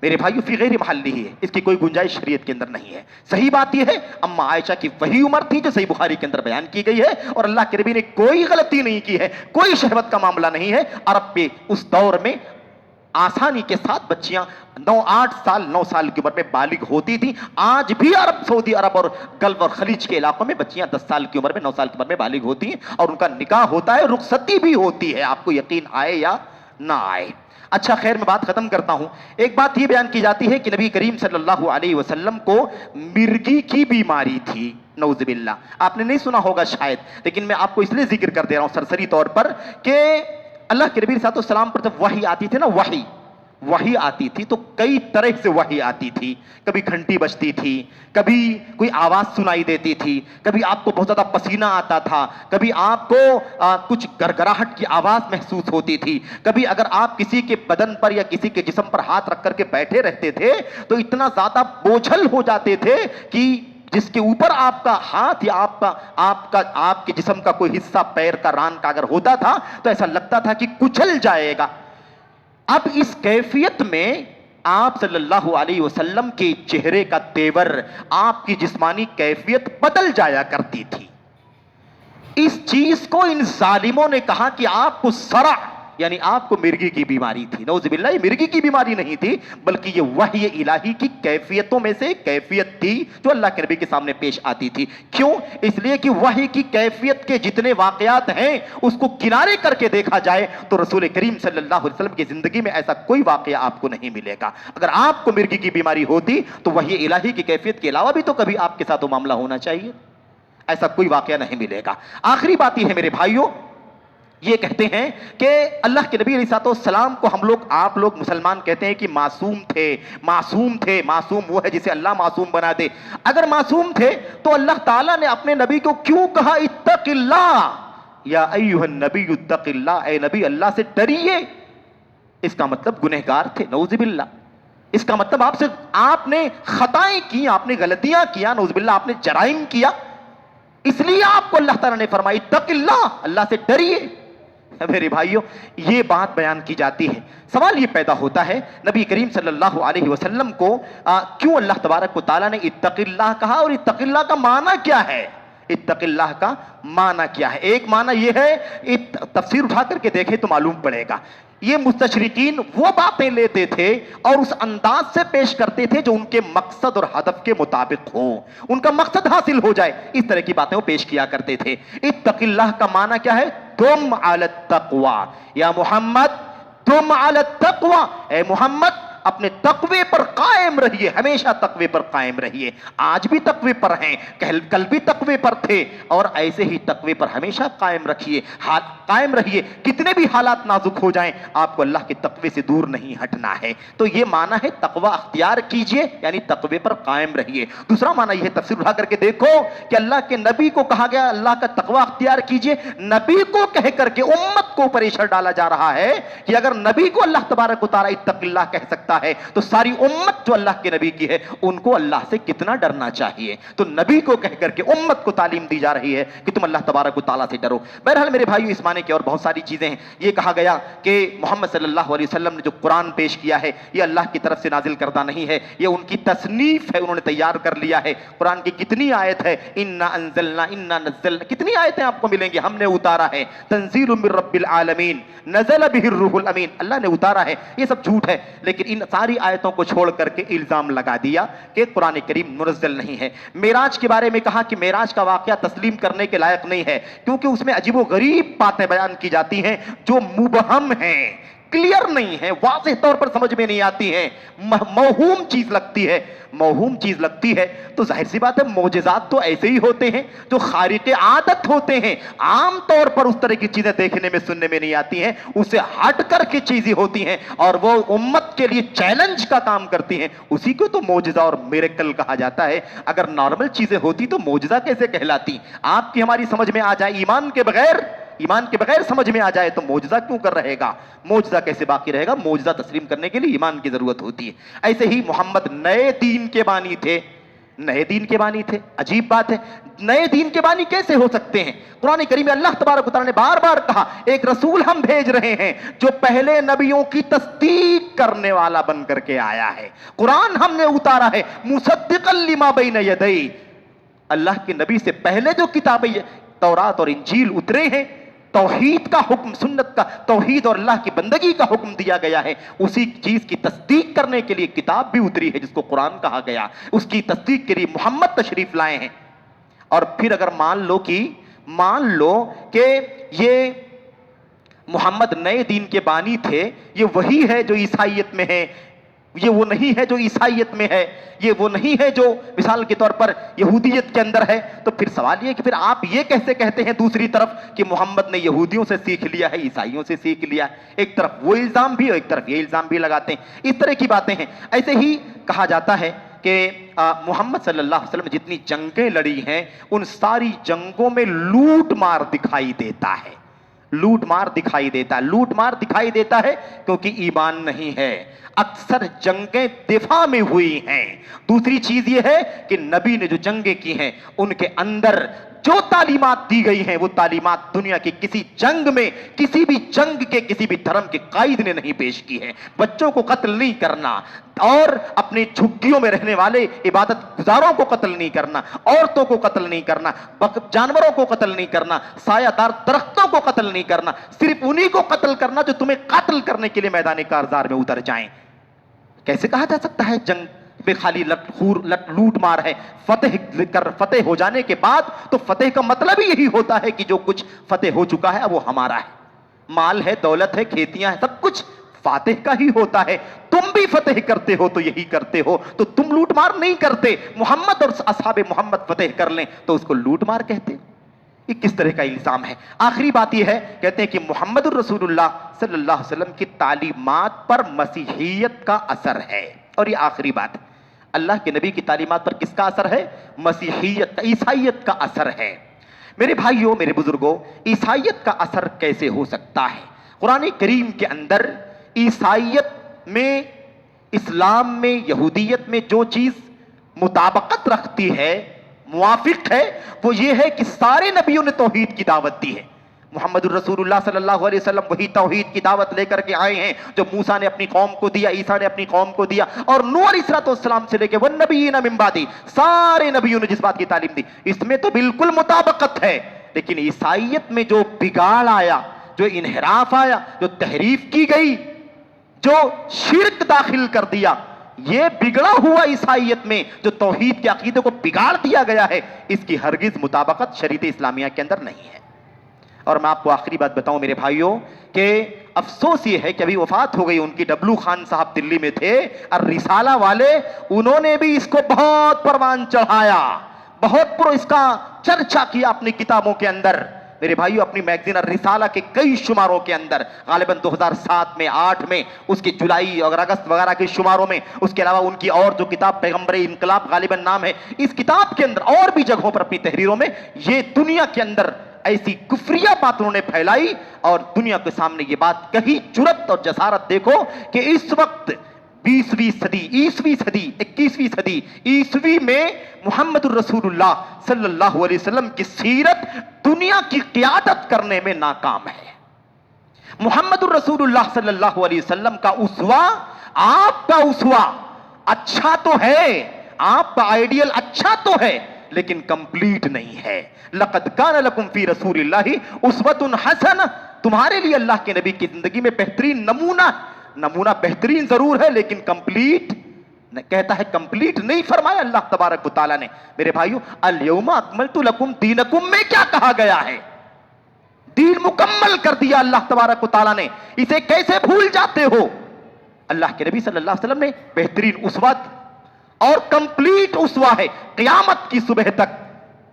میرے بھائیو فی غیر محلی ہی ہے, اس کی کوئی گنجائش شریعت کے اندر نہیں ہے. صحیح بات یہ ہے اما عائشہ کی وہی عمر تھی جو صحیح بخاری کے اندر بیان کی گئی ہے, اور اللہ کے نبی نے کوئی غلطی نہیں کی ہے, کوئی شہوت کا معاملہ نہیں ہے. عرب پہ اس دور میں آسانی کے ساتھ بچیاں 9 سال کی عمر میں بالغ ہوتی تھی. آج بھی عرب, سعودی عرب اور گلف اور خلیج کے علاقوں میں بچیاں 10 سال کی عمر میں 9 سال کی عمر میں بالغ ہوتی ہیں, اور ان کا نکاح ہوتا ہے, رخصتی بھی ہوتی ہے, آپ کو یقین آئے یا نہ آئے. اچھا خیر, میں بات ختم کرتا ہوں. ایک بات یہ بیان کی جاتی ہے کہ نبی کریم صلی اللہ علیہ وسلم کو مرگی کی بیماری تھی, نعوذ باللہ. آپ نے نہیں سنا ہوگا شاید, لیکن میں آپ کو اس لیے ذکر کر دے رہا ہوں سرسری طور پر کہ اللہ کے نبی صلی اللہ علیہ وسلم پر جب وحی آتی تھی نا, وحی آتی تھی تو کئی طرح سے وحی آتی تھی. کبھی گھنٹی بجتی تھی, کبھی کوئی آواز سنائی دیتی تھی, کبھی آپ کو بہت زیادہ پسینہ آتا تھا, کبھی آپ کو کچھ گرگراہٹ کی آواز محسوس ہوتی تھی, کبھی اگر آپ کسی کے بدن پر یا کسی کے جسم پر ہاتھ رکھ کر کے بیٹھے رہتے تھے تو اتنا زیادہ بوجھل ہو جاتے تھے کہ جس کے اوپر آپ کا ہاتھ یا آپ کے جسم کا کوئی حصہ, پیر کا, ران کا اگر ہوتا تھا تو ایسا لگتا تھا کہ کچل جائے گا. اب اس کیفیت میں آپ صلی اللہ علیہ وسلم کے چہرے کا تیور, آپ کی جسمانی کیفیت بدل جایا کرتی تھی. اس چیز کو ان ظالموں نے کہا کہ آپ کو صرع یعنی آپ کو مرگی کی بیماری تھی. نعوذ باللہ, یہ مرگی کی بیماری نہیں تھی بلکہ یہ وحی الہی کی کیفیتوں میں سے کیفیت تھی جو اللہ کے نبی کے سامنے پیش آتی تھی. کیوں؟ اس لیے کہ وحی کی کیفیت کے جتنے واقعات ہیں اس کو کنارے کر کے دیکھا جائے تو رسول کریم صلی اللہ علیہ وسلم کی زندگی میں ایسا کوئی واقعہ آپ کو نہیں ملے گا. اگر آپ کو مرگی کی بیماری ہوتی تو وحی الہی کی کیفیت کے علاوہ بھی تو کبھی آپ کے ساتھ وہ معاملہ ہونا چاہیے. ایسا کوئی واقعہ نہیں ملے گا. آخری بات یہ ہے میرے بھائیوں, یہ کہتے ہیں کہ اللہ کے نبی علیہ السلام کو آپ لوگ مسلمان کہتے ہیں کہ معصوم تھے. معصوم وہ ہے جسے اللہ معصوم بنا دے. اگر معصوم تھے تو اللہ تعالیٰ نے اپنے نبی کو کیوں کہا اتق اللہ, یا ایھا النبی اتق اللہ, اے نبی اللہ سے ڈریے. اس کا مطلب گنہگار تھے, نعوذ باللہ. اس کا مطلب آپ نے خطائیں کی, آپ نے غلطیاں کیا, نعوذ باللہ, آپ نے جرائم کیا, اس لیے آپ کو اللہ تعالیٰ نے فرمائی اتق اللہ, اللہ سے ڈریے. میرے بھائیوں یہ بات بیان کی جاتی ہے, سوال یہ پیدا ہوتا ہے نبی کریم صلی اللہ علیہ وسلم کو کیوں اللہ تبارک و تعالیٰ نے اتق اللہ کہا, اور اتق اللہ کا معنی کیا ہے؟ اتق اللہ کا معنی کیا ہے؟ ایک معنی یہ ہے, تفسیر اٹھا کر کے دیکھیں تو معلوم پڑے گا. یہ مستشرقین وہ باتیں لیتے تھے اور اس انداز سے پیش کرتے تھے جو ان کے مقصد اور ہدف کے مطابق ہو, ان کا مقصد حاصل ہو جائے, اس طرح کی باتیں وہ پیش کیا کرتے تھے. اتق اللہ کا معنی کیا ہے؟ تم علی التقوی, یا محمد تم علی التقوی, اے محمد اپنے تقوی پر قائم رہیے, ہمیشہ تقوی پر قائم رہیے. آج بھی تقوی پر ہیں, کل بھی تقوی پر تھے, اور ایسے ہی تقوی پر ہمیشہ قائم رہیے. کتنے بھی حالات نازک ہو جائیں آپ کو اللہ کے تقوی سے دور نہیں ہٹنا ہے. تو یہ معنی ہے تقوی اختیار کیجئے, یعنی تقوی پر قائم رہیے. دوسرا معنی یہ ہے, تفسیر اٹھا کر کے دیکھو کہ اللہ کے نبی کو کہا گیا اللہ کا تقوی اختیار کیجئے. نبی کو کہہ کر کے امت کو پریشر ڈالا جا رہا ہے کہ اگر نبی کو اللہ تبارک و تعالیٰ اتق اللہ کہہ سکتا ہے تو ساری امت جو اللہ کے نبی کی ہے ان کو اللہ سے کتنا ڈرنا چاہیے. تو نبی کو کہہ کر کے امت کو تعلیم دی جا رہی ہے کہ تم اللہ تبارک و تعالیٰ سے ڈرو. بہرحال میرے بھائیو اس معنی کے اور بہت ساری چیزیں ہیں. یہ کہا گیا کہ محمد صلی اللہ علیہ وسلم نے جو قرآن پیش کیا ہے یہ اللہ کی طرف سے نازل کردہ نہیں ہے, یہ ان کی تصنیف ہے, انہوں نے تیار کر لیا ہے. قرآن کی کتنی آیت ہے, انا انزلنا انا نزلنا, کتنی آیتیں آپ کو ملیں گی, ہم نے اتارا ہے. تنزیل من رب العالمین نزل به الروح الامین, اللہ نے اتارا ہے. یہ سب جھوٹ ہے, لیکن ان ساری آیتوں کو چھوڑ کر کے الزام لگا دیا کہ قرآن کریم منزل نہیں ہے. معراج کے بارے میں کہا کہ معراج کا واقعہ تسلیم کرنے کے لائق نہیں ہے, کیونکہ اس میں عجیب و غریب باتیں بیان کی جاتی ہیں جو مبہم ہیں. کلیئر نہیں ہے، واضح طور پر سمجھ میں نہیں آتی ہیں، موہوم چیز لگتی ہے، تو ظاہر سی بات ہے معجزات تو ایسے ہی ہوتے ہیں جو خارق عادت ہوتے ہیں، عام طور پر اس طرح کی چیزیں دیکھنے میں سننے میں نہیں آتی ہیں، اسے ہٹ کر کے چیزیں ہوتی ہیں اور وہ امت کے لیے چیلنج کا کام کرتی ہیں، اسی کو تو معجزہ اور میریکل کہا جاتا ہے۔ اگر نارمل چیزیں ہوتی تو معجزہ کیسے کہلاتی؟ آپ کی ہماری سمجھ میں آ جائے، ایمان کے بغیر سمجھ میں آ جائے تو معجزہ کیوں کر رہے گا؟ معجزہ کیسے باقی رہے گا؟ معجزہ تسلیم کرنے کے لیے ایمان کی ضرورت ہوتی ہے۔ ایسے ہی محمد نئے دین کے بانی تھے، عجیب بات ہے، نئے دین کے بانی کیسے ہو سکتے ہیں؟ قرآن کریم میں اللہ تبارک و تعالیٰ نے بار بار کہا ایک رسول ہم بھیج رہے ہیں جو پہلے نبیوں کی تصدیق کرنے والا بن کر کے آیا ہے، قرآن ہم نے اتارا ہے مصدقا لما بین یدیہ، اللہ کے نبی سے پہلے جو کتابیں تورات اور انجیل اترے ہیں، توحید کا حکم، سنت کا توحید اور اللہ کی بندگی کا حکم دیا گیا ہے، اسی چیز کی تصدیق کرنے کے لیے کتاب بھی اتری ہے جس کو قرآن کہا گیا، اس کی تصدیق کے لیے محمد تشریف لائے ہیں۔ اور پھر اگر مان لو کہ یہ محمد نئے دین کے بانی تھے، یہ وہی ہے جو عیسائیت میں ہے، یہ وہ نہیں ہے جو عیسائیت میں ہے، یہ وہ نہیں ہے جو مثال کے طور پر یہودیت کے اندر ہے، تو پھر سوال یہ کہ پھر آپ یہ کیسے کہتے ہیں دوسری طرف کہ محمد نے یہودیوں سے سیکھ لیا ہے، عیسائیوں سے سیکھ لیا ہے؟ ایک طرف وہ الزام بھی اور ایک طرف یہ الزام بھی لگاتے ہیں، اس طرح کی باتیں ہیں۔ ایسے ہی کہا جاتا ہے کہ محمد صلی اللہ علیہ وسلم جتنی جنگیں لڑی ہیں ان ساری جنگوں میں لوٹ مار دکھائی دیتا ہے، لوٹ مار دکھائی دیتا ہے کیونکہ ایمان نہیں ہے، اکثر جنگیں دفاع میں ہوئی ہیں۔ دوسری چیز یہ ہے کہ نبی نے جو جنگیں کی ہیں ان کے اندر جو تعلیمات دی گئی ہیں وہ تعلیمات دنیا کی کسی جنگ میں، کسی بھی جنگ کے کسی بھی دھرم کے قائد نے نہیں پیش کی ہے۔ بچوں کو قتل نہیں کرنا اور اپنے جھگیوں میں رہنے والے عبادت گزاروں کو قتل نہیں کرنا، عورتوں کو قتل نہیں کرنا، جانوروں کو قتل نہیں کرنا، سایہ دار درختوں کو قتل نہیں کرنا، صرف انہی کو قتل کرنا جو تمہیں قتل کرنے کے لیے میدان کارزار میں اتر جائیں۔ کیسے کہا جا سکتا ہے جنگ میں خالی لوٹ مار ہے؟ فتح ہو جانے کے بعد تو فتح کا مطلب ہی یہی ہوتا ہے کہ جو کچھ فتح ہو چکا ہے اب وہ ہمارا ہے، مال ہے، دولت ہے، کھیتیاں ہیں، سب کچھ فاتح کا ہی ہوتا ہے۔ تم بھی فتح کرتے ہو تو یہی کرتے ہو، تو تم لوٹ مار نہیں کرتے۔ محمد اور اصحاب محمد فتح کر لیں تو اس کو لوٹ مار کہتے؟ یہ کس طرح کا الزام ہے؟ آخری بات یہ ہے، کہتے ہیں کہ محمد الرسول اللہ صلی اللہ علیہ وسلم کی تعلیمات پر مسیحیت کا اثر ہے، اور یہ آخری بات ہے، اللہ کے نبی کی تعلیمات پر کس کا اثر ہے؟ مسیحیت کا، عیسائیت کا اثر ہے۔ میرے بھائیوں، میرے بزرگوں، عیسائیت کا اثر کیسے ہو سکتا ہے؟ قرآن کریم کے اندر عیسائیت میں، اسلام میں، یہودیت میں جو چیز مطابقت رکھتی ہے، موافق ہے، وہ یہ ہے کہ سارے نبیوں نے توحید کی دعوت دی ہے۔ محمد الرسول اللہ صلی اللہ علیہ وسلم وہی توحید کی دعوت لے کر کے آئے ہیں جو موسیٰ نے اپنی قوم کو دیا، عیسیٰ نے اپنی قوم کو دیا، اور نوح علیہ السلام سے لے کے والنبیین من بعدہ سارے نبیوں نے جس بات کی تعلیم دی اس میں تو بالکل مطابقت ہے۔ لیکن عیسائیت میں جو بگاڑ آیا، جو انحراف آیا، جو تحریف کی گئی، جو شرک داخل کر دیا، یہ بگڑا ہوا عیسائیت میں جو توحید کے عقیدے کو بگاڑ دیا گیا ہے، اس کی ہرگز مطابقت شریعت اسلامیہ کے اندر نہیں ہے۔ اور میں آپ کو آخری بات بتاؤں میرے بھائیوں کہ افسوس یہ ہے کہ ابھی وفات ہو گئی ان کی، ڈبلو خان صاحب دلی میں تھے، الرسالہ والے، انہوں نے بھی اس کو بہت پروان چڑھایا، بہت اس کا چرچا کیا اپنی کتابوں کے اندر۔ میرے بھائیو، اپنی میگزین الرسالہ کے کئی شماروں کے اندر، غالباً 2007 میں، 8 میں، اس کی جولائی اور اگست وغیرہ کے شماروں میں، اس کے علاوہ ان کی اور جو کتاب پیغمبر انقلاب غالباً نام ہے، اس کتاب کے اندر اور بھی جگہوں پر اپنی تحریروں میں یہ دنیا کے اندر ایسی کفریہ بات انہوں نے پھیلائی اور دنیا کے سامنے یہ بات کہی۔ جرأت اور جسارت دیکھو کہ اس وقت 20ویں صدی، 21ویں صدی عیسوی میں محمد الرسول اللہ صلی اللہ علیہ وسلم کی سیرت دنیا کی قیادت کرنے میں ناکام ہے۔ محمد الرسول اللہ صلی اللہ علیہ وسلم کا اسوہ، آپ کا اسوہ اچھا تو ہے، آپ کا آئیڈیل اچھا تو ہے، لیکن کمپلیٹ نہیں ہے۔ لقد کان لکم فی رسول اللہ اسوۃ حسنہ، تمہارے لیے اللہ کے نبی کی زندگی میں بہترین نمونہ بہترین ضرور ہے، لیکن کمپلیٹ کہتا ہے، کمپلیٹ نہیں فرمایا اللہ تبارک و تعالیٰ نے۔ میرے بھائیو، الیوم اکملت لکم دینکم میں کیا کہا گیا ہے؟ دین مکمل کر دیا اللہ تبارک و تعالیٰ نے، اسے کیسے بھول جاتے ہو؟ اللہ کے نبی صلی اللہ علیہ وسلم نے بہترین اسوت اور کمپلیٹ اسوہ ہے قیامت کی صبح تک،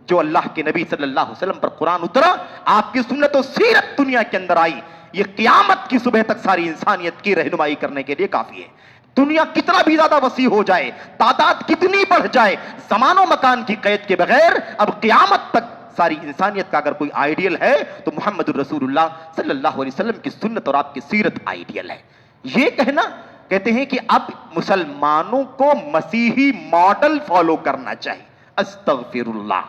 جو اللہ کے نبی صلی اللہ علیہ وسلم پر قرآن اترا، آپ کی سنت و سیرت دنیا کے اندر آئی، یہ قیامت کی صبح تک ساری انسانیت کی رہنمائی کرنے کے لیے کافی ہے۔ دنیا کتنا بھی زیادہ وسیع ہو جائے، تعداد کتنی بڑھ جائے، زمان و مکان کی قید کے بغیر اب قیامت تک ساری انسانیت کا اگر کوئی آئیڈیل ہے تو محمد الرسول اللہ صلی اللہ علیہ وسلم کی سنت اور آپ کی سیرت آئیڈیل ہے۔ یہ کہنا، کہتے ہیں کہ اب مسلمانوں کو مسیحی ماڈل فالو کرنا چاہیے، استغفر اللہ،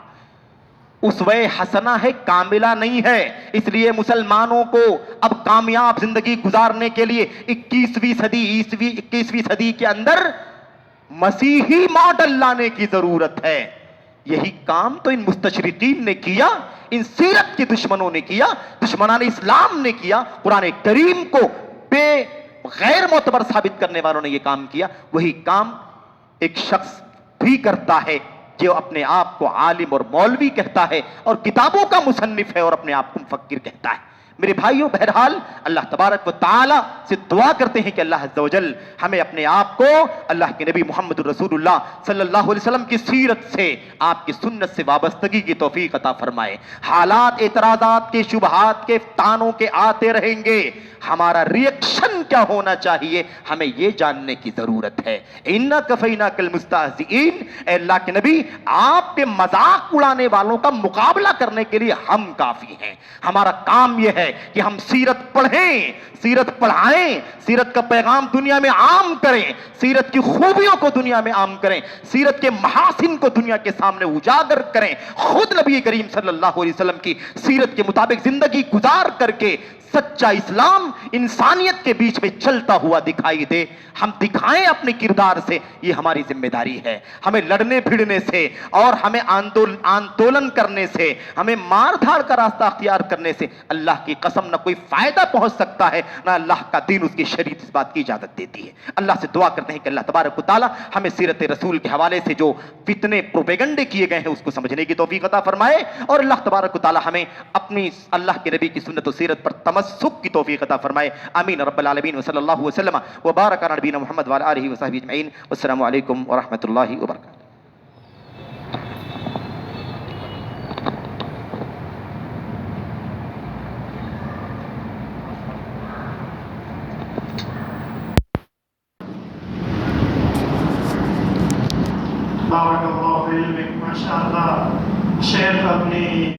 اسوہ حسنہ ہے، کاملہ نہیں ہے، اس لیے مسلمانوں کو اب کامیاب زندگی گزارنے کے لیے 21ویں صدی کے اندر مسیحی ماڈل لانے کی ضرورت ہے۔ یہی کام تو ان مستشرقین نے کیا، ان سیرت کے دشمنوں نے کیا، دشمنان اسلام نے کیا، قرآن کریم کو غیر معتبر ثابت کرنے والوں نے یہ کام کیا۔ وہی کام ایک شخص بھی کرتا ہے جو اپنے آپ کو عالم اور مولوی کہتا ہے اور کتابوں کا مصنف ہے اور اپنے آپ کو مفکر کہتا ہے۔ میرے بھائیوں، بہرحال اللہ تبارک و تعالی سے دعا کرتے ہیں کہ اللہ عز و جل ہمیں اپنے آپ کو اللہ کے نبی محمد الرسول اللہ صلی اللہ علیہ وسلم کی سیرت سے، آپ کی سنت سے وابستگی کی توفیق عطا فرمائے۔ حالات، اعتراضات کے، شبہات کے، تانوں کے آتے رہیں گے، ہمارا ریئیکشن کیا ہونا چاہیے ہمیں یہ جاننے کی ضرورت ہے۔ اِنَّا كَفَيْنَاكَ الْمُسْتَهْزِئِينَ، اے اللہ کے نبی، آپ کے مذاق اڑانے والوں کا مقابلہ کرنے کے لیے ہم کافی ہیں۔ ہمارا کام یہ ہے کہ ہم سیرت پڑھیں، سیرت پڑھائیں، سیرت کا پیغام دنیا میں عام کریں، سیرت کی خوبیوں کو دنیا میں عام کریں، سیرت کے محاسن کو دنیا کے سامنے اجاگر کریں، خود نبی کریم صلی اللہ علیہ وسلم کی سیرت کے مطابق زندگی گزار کر کے سچا اسلام انسانیت کے بیچ میں چلتا ہوا دکھائی دے۔ ہم دکھائیں اپنے کردار سے، یہ ہماری ذمہ داری ہے۔ ہمیں لڑنے بھیڑنے سے اور ہمیں آندولن کرنے سے، ہمیں مار دھاڑ کا راستہ اختیار کرنے سے اللہ کی قسم نہ کوئی فائدہ پہنچ سکتا ہے، نہ اللہ کا دین، اس کی شریعت اس بات کی اجازت دیتی ہے۔ اللہ سے دعا کرتے ہیں کہ اللہ تبارک و تعالی ہمیں سیرت رسول کے حوالے سے جو فتنے پروپیگنڈے کیے گئے ہیں اس کو سمجھنے کی توفیق عطا فرمائے، اور اللہ تبارک و تعالی ہمیں اپنی اللہ کے نبی کی سنت و سیرت پر تمسک کی توفیق عطا فرمائے۔ آمین رب العالمین، وصلی اللہ وسلم وبارک علی نبینا محمد وعلی آلہ وصحبہ اجمعین۔ والسلام علیکم ورحمۃ اللہ وبرکاتہ۔ بارک اللہ فی علمک، ماشاء اللہ شیخ اپنی